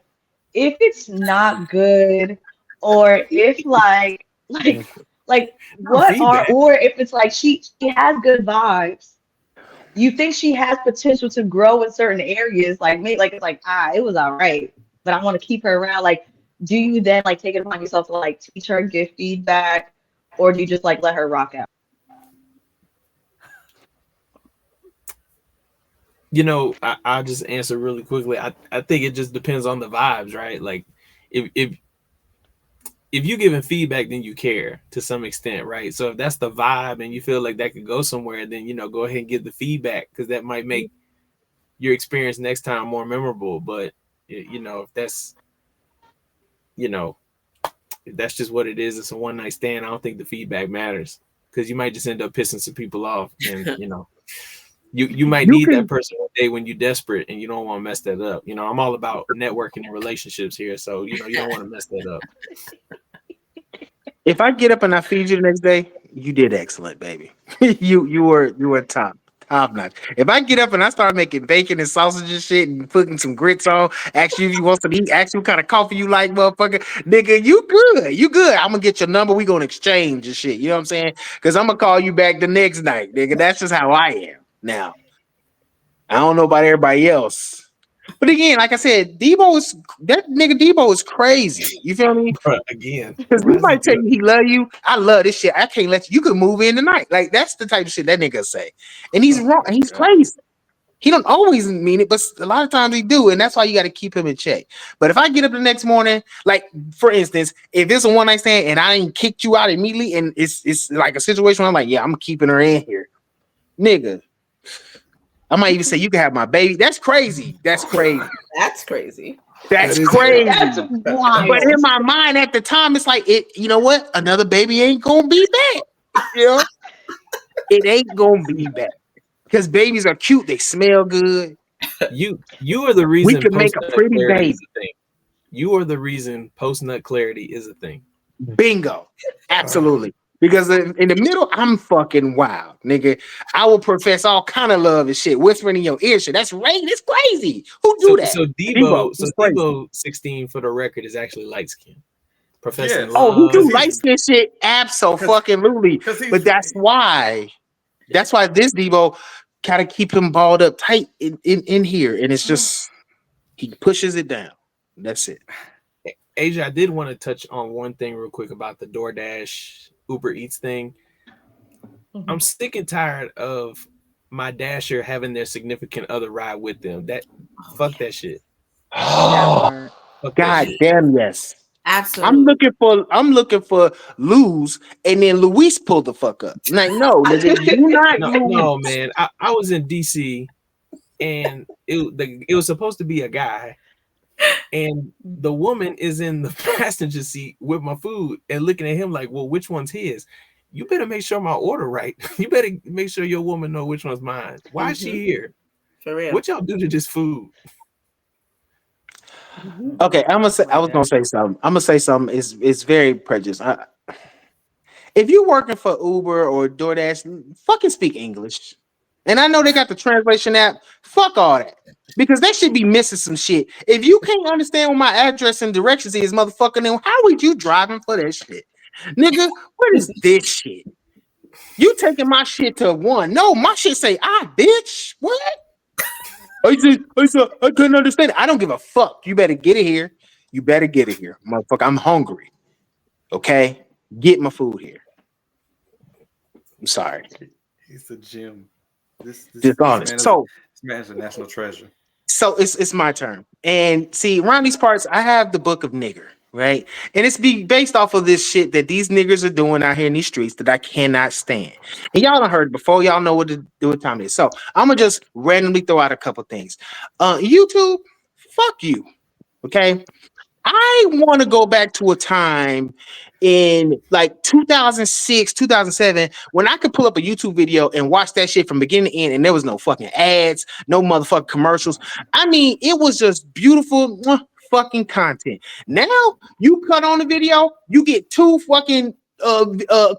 if it's not good, or if like what are, feedback. or if it's like she has good vibes, you think she has potential to grow in certain areas, like maybe like it's like it was all right, but I want to keep her around. Like, do you then like take it upon yourself to like teach her, give feedback, or do you just like let her rock out? You know, I'll just answer really quickly. I think it just depends on the vibes, right? Like, if you giving feedback, then you care to some extent, right? So if that's the vibe and you feel like that could go somewhere, then, you know, go ahead and give the feedback, because that might make your experience next time more memorable. But, you know, if that's, you know, if that's just what it is, it's a one night stand, I don't think the feedback matters, because you might just end up pissing some people off. And, you know, you might need that person one day when you're desperate and you don't want to mess that up. You know, I'm all about networking and relationships here. So, you know, you don't want to mess that up. If I get up and I feed you the next day, you did excellent, baby. you were top notch. If I get up and I start making bacon and sausage and shit and putting some grits on, ask you if you want some eat, ask you what kind of coffee you like, motherfucker, nigga, you good. I'm gonna get your number. We gonna exchange and shit. You know what I'm saying? Because I'm gonna call you back the next night, nigga. That's just how I am now. I don't know about everybody else. But again, like I said, Debo is crazy. You feel me? Bruh, again, because he might tell you he love you. I love this shit. I can't let you. You could move in tonight. Like, that's the type of shit that nigga say. And he's wrong. And he's crazy. He don't always mean it, but a lot of times he do. And that's why you got to keep him in check. But if I get up the next morning, like for instance, if it's a one night stand and I ain't kicked you out immediately, and it's like a situation where I'm like, yeah, I'm keeping her in here, nigga. I might even say you can have my baby. That's crazy. That's crazy. That's crazy. That's crazy. That's wild. But in my mind at the time, it's like, you know what? Another baby ain't gonna be back. You know, it ain't gonna be back because babies are cute. They smell good. You are the reason we could make a pretty baby. You are the reason post nut clarity is a thing. Bingo. Absolutely. Because in the middle, I'm fucking wild, nigga. I will profess all kind of love and shit, whispering in your ear shit. That's right. It's crazy. Who do that? So Debo 16 for the record is actually light skinned. Professor. Yes. Oh, he do light skin shit. Absolutely. But that's why this Debo kind of keep him balled up tight in here, and it's just he pushes it down. That's it. Asia, I did want to touch on one thing real quick about the DoorDash Uber Eats thing. Mm-hmm. I'm sick and tired of my Dasher having their significant other ride with them. Fuck that shit. Oh, God damn, yes. Absolutely. I'm looking for Luz, and then Luis pulled the fuck up. Like, no, no, man. I was in DC, and it was supposed to be a guy. And the woman is in the passenger seat with my food and looking at him like, well, which one's his? You better make sure my order right. You better make sure your woman know which one's mine. Why is she here? For real. What y'all do to this food? Okay, I was gonna say something. It's very prejudiced. If you're working for Uber or DoorDash, fucking speak English. And I know they got the translation app. Fuck all that. Because they should be missing some shit. If you can't understand what my address and directions is, motherfucker, then how would you driving for that shit? Nigga, what is this shit? You taking my shit to one. No, my shit say, bitch. What? I couldn't understand it. I don't give a fuck. You better get it here. Motherfucker. I'm hungry. Okay? Get my food here. I'm sorry. He's a gym. This man's a national treasure. So it's my turn. And see, around these parts, I have the book of nigger, right? And it's based off of this shit that these niggers are doing out here in these streets that I cannot stand. And y'all done heard before. Y'all know what time it is. So I'm going to just randomly throw out a couple things. YouTube, fuck you. Okay? I want to go back to a time in like 2006, 2007, when I could pull up a YouTube video and watch that shit from beginning to end, and there was no fucking ads, no motherfucking commercials. I mean, it was just beautiful fucking content. Now you cut on the video, you get two fucking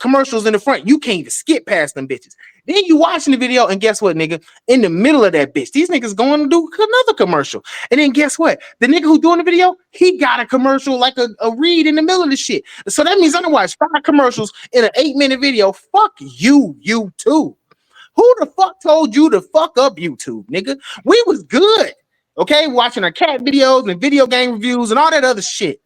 commercials in the front. You can't even skip past them bitches. Then you watching the video, and guess what, nigga? In the middle of that bitch, these niggas going to do another commercial. And then guess what? The nigga who doing the video, he got a commercial like a read in the middle of the shit. So that means I'm gonna watch 5 commercials in an 8-minute video. Fuck you, YouTube. Who the fuck told you to fuck up YouTube, nigga? We was good, okay? Watching our cat videos and video game reviews and all that other shit.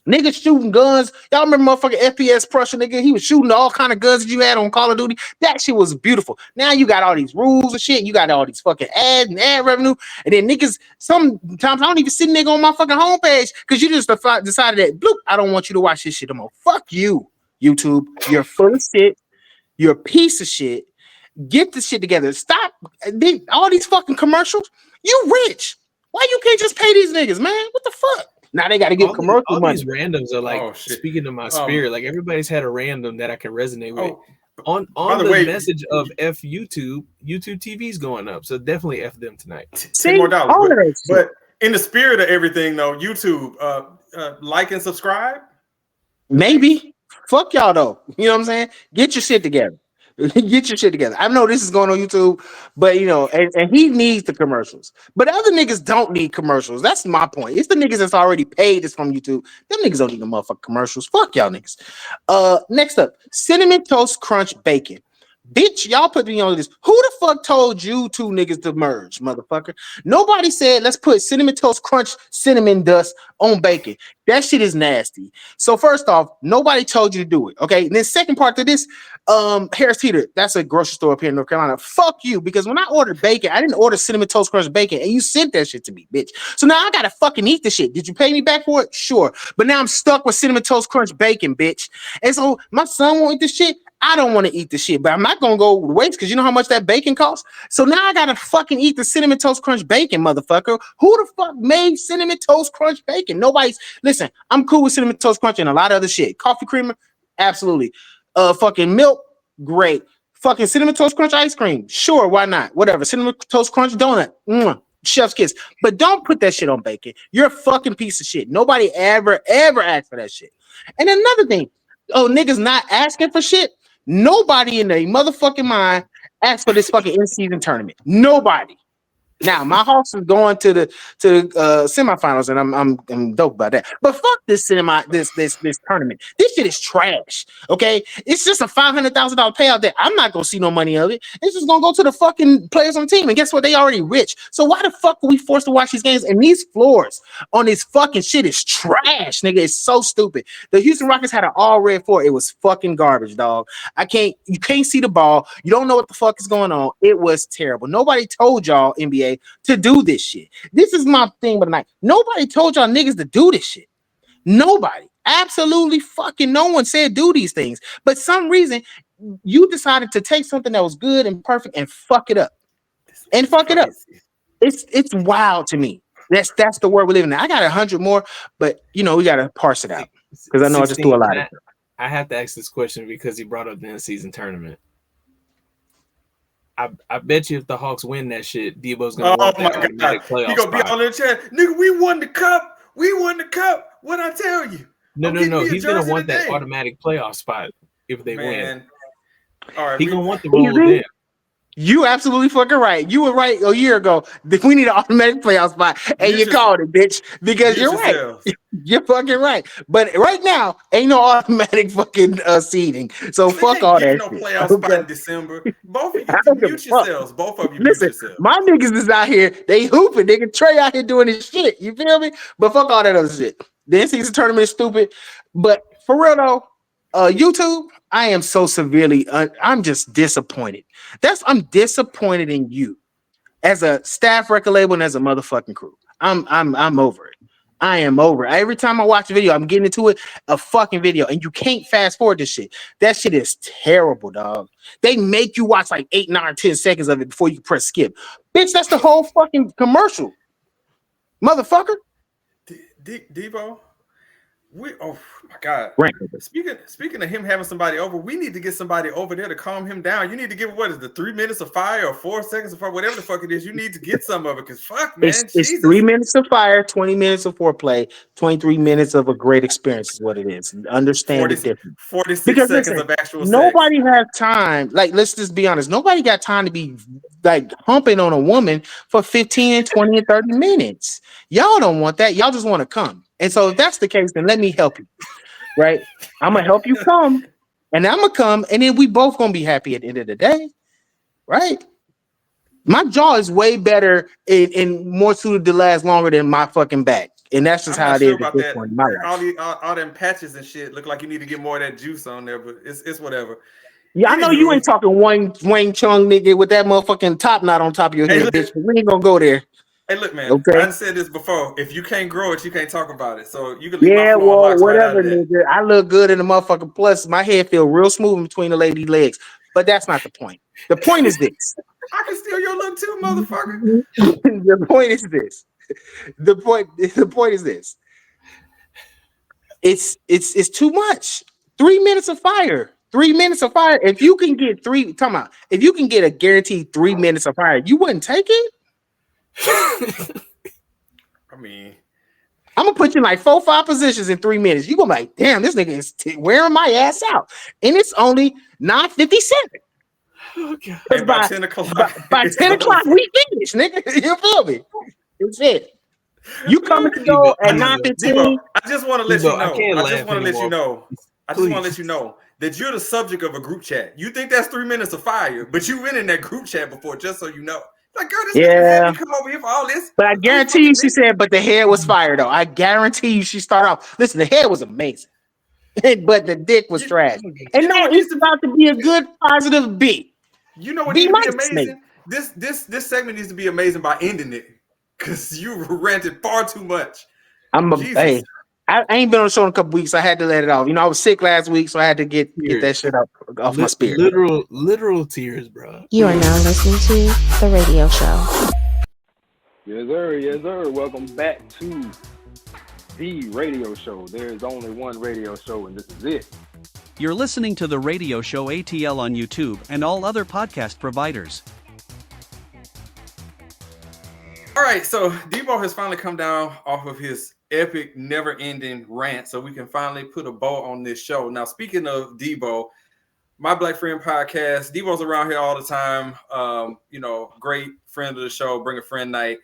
Niggas shooting guns. Y'all remember motherfucking FPS Prussia, nigga? He was shooting all kind of guns that you had on Call of Duty. That shit was beautiful. Now you got all these rules and shit. You got all these fucking ads and ad revenue. And then niggas, sometimes I don't even see nigga on my fucking homepage because you just decided that, bloop, I don't want you to watch this shit no more. Fuck you, YouTube. You're full of shit. You're a piece of shit. Get the shit together. Stop all these fucking commercials. You rich. Why you can't just pay these niggas, man? What the fuck? Now they got to get commercial money. These randoms are like speaking to my spirit. Like everybody's had a random that I can resonate with. On the message of F YouTube, YouTube TV's going up. So definitely F them tonight. $10 more. But in the spirit of everything, though, YouTube, like and subscribe. Maybe. Fuck y'all though. You know what I'm saying? Get your shit together. Get your shit together. I know this is going on YouTube, but you know, and he needs the commercials. But other niggas don't need commercials. That's my point. It's the niggas that's already paid this from YouTube. Them niggas don't need the motherfucking commercials. Fuck y'all niggas. Next up, Cinnamon Toast Crunch Bacon. Bitch, y'all put me on this. Who the fuck told you two niggas to merge, motherfucker? Nobody said let's put Cinnamon Toast Crunch cinnamon dust on bacon. That shit is nasty. So first off, nobody told you to do it. Okay. And then second part to this, Harris Teeter, that's a grocery store up here in North Carolina. Fuck you, because when I ordered bacon, I didn't order Cinnamon Toast Crunch bacon, and you sent that shit to me, bitch. So now I gotta fucking eat the shit. Did you pay me back for it? Sure. But now I'm stuck with Cinnamon Toast Crunch bacon, bitch. And so my son won't eat this shit. I don't want to eat the shit, but I'm not gonna go waste because you know how much that bacon costs. So now I gotta fucking eat the Cinnamon Toast Crunch bacon, motherfucker. Who the fuck made Cinnamon Toast Crunch bacon? Nobody's. Listen, I'm cool with Cinnamon Toast Crunch and a lot of other shit. Coffee creamer, absolutely. Fucking milk, great. Fucking Cinnamon Toast Crunch ice cream, sure, why not? Whatever. Cinnamon Toast Crunch donut, chef's kiss. But don't put that shit on bacon. You're a fucking piece of shit. Nobody ever asked for that shit. And another thing, niggas not asking for shit. Nobody in their motherfucking mind asked for this fucking in-season tournament. Nobody. Now my Hawks is going to the semifinals, and I'm dope about that. But fuck this tournament. This shit is trash. Okay, it's just a $500,000 payout that I'm not gonna see no money of it. It's just gonna go to the fucking players on the team. And guess what? They already rich. So why the fuck are we forced to watch these games? And these floors on this fucking shit is trash, nigga. It's so stupid. The Houston Rockets had an all red floor. It was fucking garbage, dog. You can't see the ball. You don't know what the fuck is going on. It was terrible. Nobody told y'all, NBA, to do this shit. This is my thing of the night. Nobody told y'all niggas to do this shit. Nobody. Absolutely fucking no one said do these things. But some reason you decided to take something that was good and perfect and fuck it up. It's wild to me. That's the word we live in. I got 100 more, but you know we gotta parse it out because I know I just do a lot of it. I have to ask this question because he brought up the in-season tournament. I bet you if the Hawks win that shit, Debo's gonna want that automatic playoff He gonna be all in the chat. Nigga, we won the cup. What'd I tell you? No. He's gonna want that automatic playoff spot if they win. All right, he's gonna want the role then. You absolutely fucking right. You were right a year ago. We need an automatic playoff spot, and you called it, bitch, because you're right. You're fucking right. But right now, ain't no automatic fucking seeding. So fuck all that. No playoff spot in December. Both of you mute yourselves. Both of you mute yourselves. My niggas is out here. They hooping. Nigga Trey out here doing his shit. You feel me? But fuck all that other shit. The in-season tournament is stupid. But for real though, YouTube, I am so severely. I'm just disappointed. I'm disappointed in you as a staff record label and as a motherfucking crew. I'm over it. I am over it. Every time I watch a video, I'm getting into it, a fucking video, and you can't fast forward this shit. That shit is terrible, dog. They make you watch like 8, 9, 10 seconds of it before you press skip. Bitch, that's the whole fucking commercial. Motherfucker. Debo, Oh my God. Right. Speaking of him having somebody over, we need to get somebody over there to calm him down. You need to give what is the 3 minutes of fire or 4 seconds of fire, whatever the fuck it is. You need to get some of it because fuck, man, It's 3 minutes of fire, 20 minutes of foreplay, 23 minutes of a great experience is what it is. Understand the difference. 46 because seconds listen, of actual nobody sex. has time. Like, let's just be honest. Nobody got time to be like humping on a woman for 15, 20, and 30 minutes. Y'all don't want that. Y'all just want to come. And so if that's the case, then let me help you. Right? I'm gonna help you come, and I'm gonna come, and then we both gonna be happy at the end of the day. Right? My jaw is way better and more suited to last longer than my fucking back. And that's just I'm how not it sure is at about this that. point in my life. All them patches and shit look like you need to get more of that juice on there, but it's whatever. Yeah, I know you ain't talking Wayne Chung nigga with that motherfucking top knot on top of your head, bitch. We ain't gonna go there. Hey, look, man. Okay. I said this before. If you can't grow it, you can't talk about it. So you can leave my Yeah, floor well, locks right out whatever, of that. nigga. I look good in the motherfucking plus. My head feel real smooth in between the lady legs. But that's not the point. The point is this. I can steal your look too, motherfucker. The point is this. The point is this. It's too much. 3 minutes of fire. 3 minutes of fire. If you can get if you can get a guaranteed 3 minutes of fire, you wouldn't take it? I mean, I'm gonna put you in like 4-5 positions in 3 minutes. You gonna be like, damn, this nigga is wearing my ass out. And it's only 9:57. Oh, God. And by 10 o'clock. By 10 o'clock, we finish, nigga. You feel me? It's it. You coming to go at 9:15? I just want to let you know. I just want to let you know that you're the subject of a group chat. You think that's 3 minutes of fire, but you went in that group chat before, just so you know. Like, girl, this nigga had me come over here for all this. But I guarantee you, she said, but the head was fire, though. I guarantee you, she started off. Listen, the head was amazing, but the dick was trash. And now it's about to be a good, positive beat. You know what needs to be amazing? This segment needs to be amazing by ending it, because you ranted far too much. Hey, I ain't been on the show in a couple weeks. So I had to let it off. You know, I was sick last week, so I had to get that shit off my spirit. Literal tears, bro. You are now listening to The Radio Show. Yes, sir. Yes, sir. Welcome back to The Radio Show. There is only one radio show, and this is it. You're listening to The Radio Show ATL on YouTube and all other podcast providers. All right, so Debo has finally come down off of his epic, never-ending rant, so we can finally put a bow on this show. Now, speaking of Debo, my Black Friend podcast, Debo's around here all the time. Great friend of the show, Bring a Friend Night.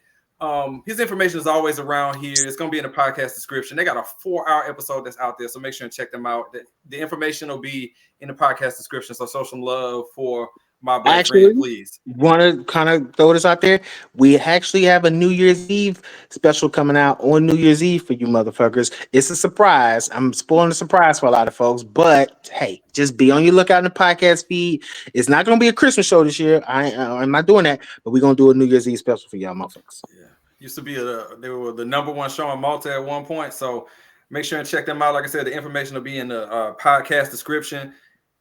His information is always around here. It's going to be in the podcast description. They got a 4-hour episode that's out there, so make sure and check them out. The information will be in the podcast description, so show some love for my Black friend, please. Want to kind of throw this out there? We actually have a New Year's Eve special coming out on New Year's Eve for you motherfuckers. It's a surprise. I'm spoiling the surprise for a lot of folks, but hey, just be on your lookout in the podcast feed. It's not going to be a Christmas show this year. I'm not doing that, but we're going to do a New Year's Eve special for y'all motherfuckers. Yeah. Used to be they were the number one show in Malta at one point, so make sure and check them out. Like I said, the information will be in the podcast description.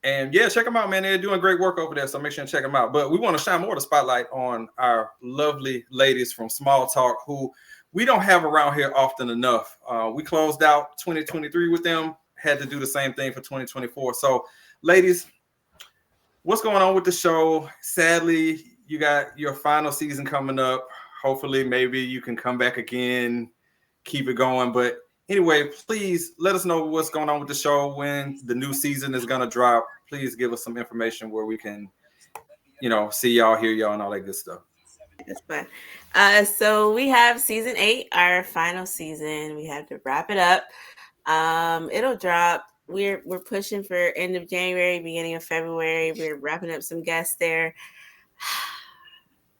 And yeah, check them out, man. They're doing great work over there, so make sure and check them out. But we want to shine more of the spotlight on our lovely ladies from SmallTalk, who we don't have around here often enough. We closed out 2023 with them, had to do the same thing for 2024. So, ladies, what's going on with the show? Sadly, you got your final season coming up. Hopefully, maybe you can come back again, keep it going. But anyway, please let us know what's going on with the show, when the new season is going to drop. Please give us some information where we can, see y'all, hear y'all, and all that good stuff. That's fine. So we have season 8, our final season. We have to wrap it up. It'll drop. We're pushing for end of January, beginning of February. We're wrapping up some guests there.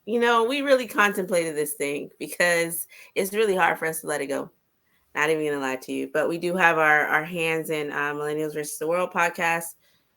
We really contemplated this thing because it's really hard for us to let it go. Not even gonna lie to you, but we do have our hands in Millennials versus the World podcast,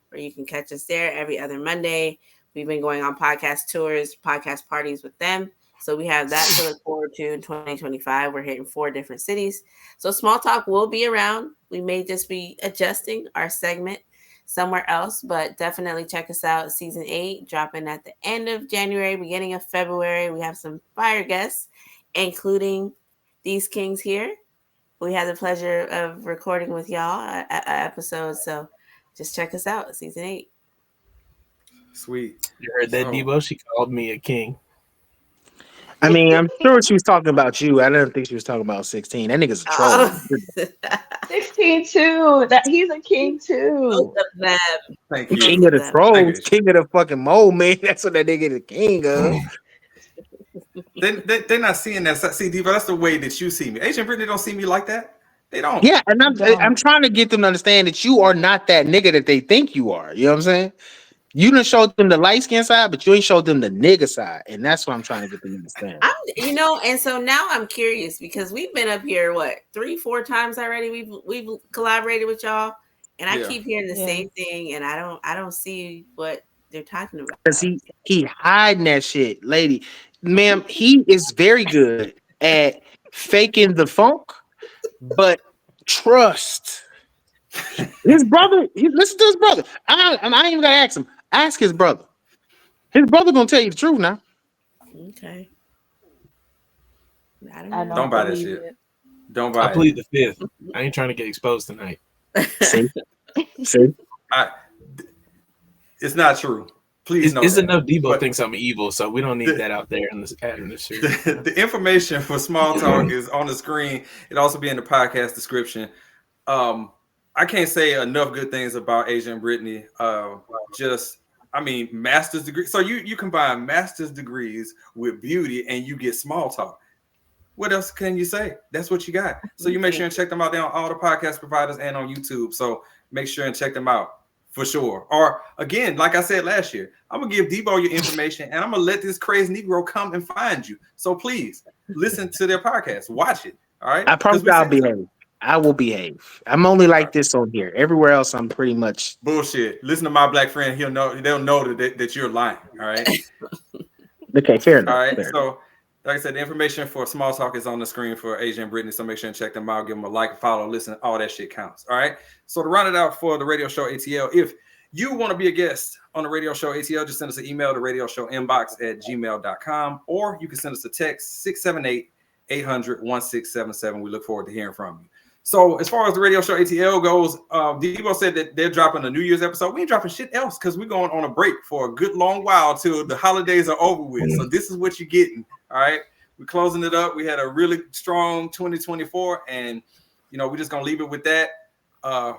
where you can catch us there every other Monday. We've been going on podcast tours, podcast parties with them. So we have that to look forward to in 2025. We're hitting 4 different cities. So SmallTalk will be around. We may just be adjusting our segment somewhere else, but definitely check us out. Season 8 dropping at the end of January, beginning of February. We have some fire guests, including these kings here. we had the pleasure of recording with y'all an episode. So just check us out, season 8. Sweet. You heard that, Debo? She called me a king. I mean, I'm sure she was talking about you. I don't think she was talking about 16. That nigga's a troll. 16 too. That he's a king too. Both of them. Thank you. King of the trolls, king of the fucking mole, man. That's what that nigga is king of. They're not seeing that. See, Diva, that's the way that you see me. Asian Britney don't see me like that. They don't. Yeah, and I'm trying to get them to understand that you are not that nigga that they think you are. You know what I'm saying? You done showed them the light skin side, but you ain't showed them the nigga side, and that's what I'm trying to get them to understand. And so now I'm curious because we've been up here 3-4 times already. We've collaborated with y'all, and I keep hearing the same thing, and I don't see what they're talking about. Because he hiding that shit, lady, ma'am. He is very good at faking the funk, but trust his brother. Listen to his brother. I ain't even gotta ask him. Ask his brother. His brother gonna tell you the truth now. Okay. Don't buy that shit. Don't buy it. I plead the fifth. I ain't trying to get exposed tonight. See? It's not true. Please know. It's enough Debo thinks I'm evil, so we don't need that out there in this show. The information for Small Talk is on the screen. It also be in the podcast description. I can't say enough good things about Asian Britney. Master's degree. So you combine master's degrees with beauty and you get Small Talk. What else can you say? That's what you got. So you make sure and check them out there on all the podcast providers and on YouTube. So make sure and check them out for sure. Or again, like I said last year, I'm gonna give Debo your information and I'm gonna let this crazy Negro come and find you. So please listen to their podcast. Watch it. All right. I promise I'll behave. I will behave. I'm only like this on here. Everywhere else, I'm pretty much bullshit. Listen to my black friend. They'll know that you're lying. All right. Okay, fair enough. All right. Fair So, like I said, the information for Small Talk is on the screen for Asian Britney. So make sure and check them out. Give them a like, follow, listen. All that shit counts. All right. So to round it out for the radio show ATL, if you want to be a guest on the radio show ATL, just send us an email to radioshowinbox@gmail.com, or you can send us a text 678-800-1677. We look forward to hearing from you. So as far as the radio show ATL goes, Debo said that they're dropping a New Year's episode. We ain't dropping shit else because we're going on a break for a good long while till the holidays are over with. So this is what you're getting. All right. We're closing it up. We had a really strong 2024, and we're just gonna leave it with that.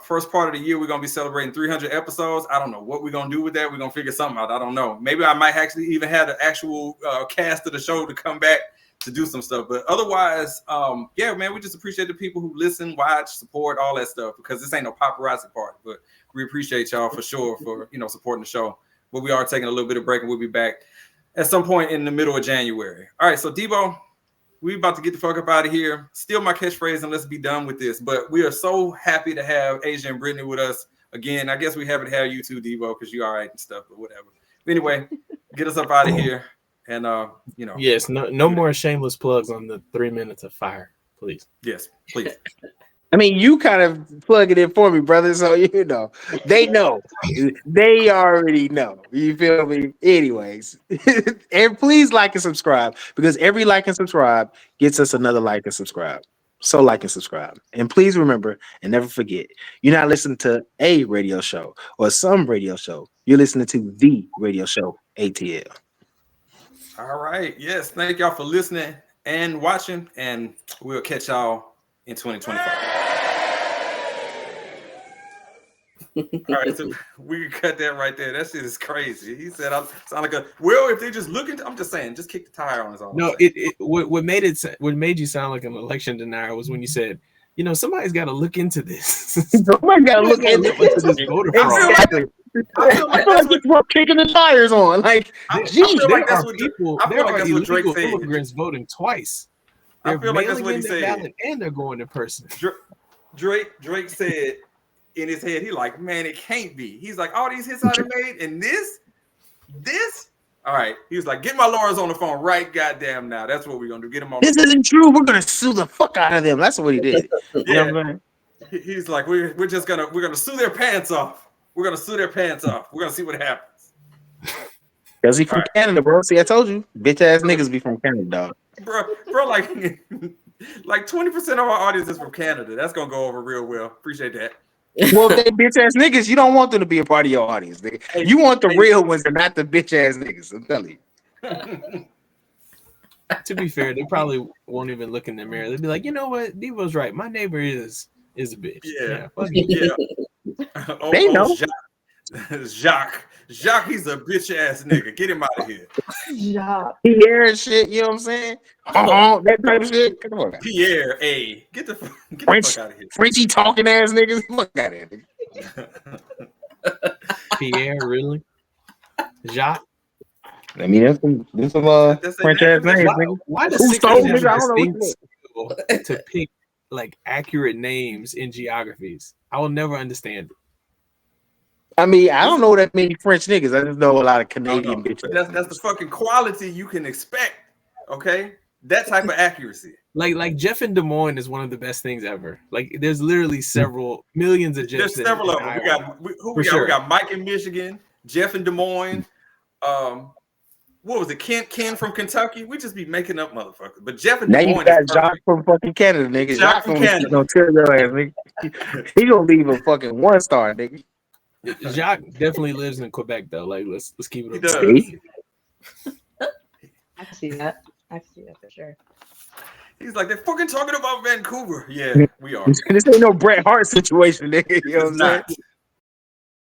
First part of the year, we're gonna be celebrating 300 episodes. I don't know what we're gonna do with that. We're gonna figure something out. I don't know. Maybe I might actually even have the actual cast of the show to come back to do some stuff, but otherwise, man, we just appreciate the people who listen, watch, support, all that stuff, because this ain't no paparazzi party, but we appreciate y'all for sure for supporting the show. But we are taking a little bit of break, and we'll be back at some point in the middle of January. All right, so Debo, we about to get the fuck up out of here. Steal my catchphrase and let's be done with this. But we are so happy to have Asia and Brittany with us again. I guess we haven't had you too, Debo, because you're all right and stuff, but whatever. But anyway, get us up out of here. And yes, no more shameless plugs on the 3 minutes of fire, please. Yes, please. I mean, you kind of plug it in for me, brother. So they know, they already know. You feel me? Anyways, and please like and subscribe, because every like and subscribe gets us another like and subscribe. So like and subscribe, and please remember and never forget, you're not listening to a radio show or some radio show. You're listening to the radio show ATL. All right. Yes. Thank y'all for listening and watching, and we'll catch y'all in 2025. All right, so we can cut that right there. That shit is crazy. He said, "I sound like a well." If they just looking, I'm just saying, just kick the tire on his own. No, what made you sound like an election denier was when you said, somebody's got to look into this. Somebody got to look into this voter fraud. I feel like it's what kicking the tires on. Like, geez, there are illegal immigrants voting twice. They're I feel like that's what he mailing in their said. ballot and they're going in person. Drake said in his head, he like, man, it can't be. He's like, all these hits I done made, and this. All right. He was like, get my lawyers on the phone right goddamn now. That's what we're gonna do. Get them on. This isn't true. We're gonna sue the fuck out of them. That's what he did. Yeah. He's like, we're gonna sue their pants off. We're gonna sue their pants off. We're gonna see what happens. Cause he from Canada, bro. See, I told you, bitch ass niggas be from Canada, dog. Bro, like Like 20% of our audience is from Canada. That's gonna go over real well. Appreciate that. Well, if they bitch ass niggas, you don't want them to be a part of your audience, nigga. Hey, You want the hey. real ones and not the bitch ass niggas. I'm telling you. To be fair, they probably won't even look in the mirror. They'll be like, you know what? Debo's right. My neighbor is a bitch. Yeah. Fuck you. Yeah. They know. Jacques, he's a bitch ass nigga. Get him out of here. Yeah. Pierre and shit, you know what I'm saying? That type of shit. Come on. Pierre, A. Get the fuck out of here. Frenchy talking ass niggas. Fuck out of here. Pierre, really? Jacques? I mean, there's some French ass names, nigga. Why does Who 60 stole have nigga? I don't know distinct what skill to pick like accurate names in geographies? I will never understand it. I mean, I don't know that many French niggas. I just know a lot of Canadian bitches. That's the fucking quality you can expect. Okay, that type of accuracy. Like Jeff in Des Moines is one of the best things ever. Like there's literally several millions of Jeffs. There's several of them. We got Mike in Michigan, Jeff in Des Moines. What was it? Ken from Kentucky. We just be making up motherfuckers. But Jeff in Now Des you Moines. got Jacques from fucking Canada, nigga. Jacques from Canada. Gonna tell your ass, nigga. He gonna leave a fucking 1-star, nigga. Jacques definitely lives in Quebec though. Like let's keep it. He does. I can see that. I can see that for sure. He's like, they're fucking talking about Vancouver. Yeah, we are. This ain't no Bret Hart situation, nigga. You know what I'm Not. saying?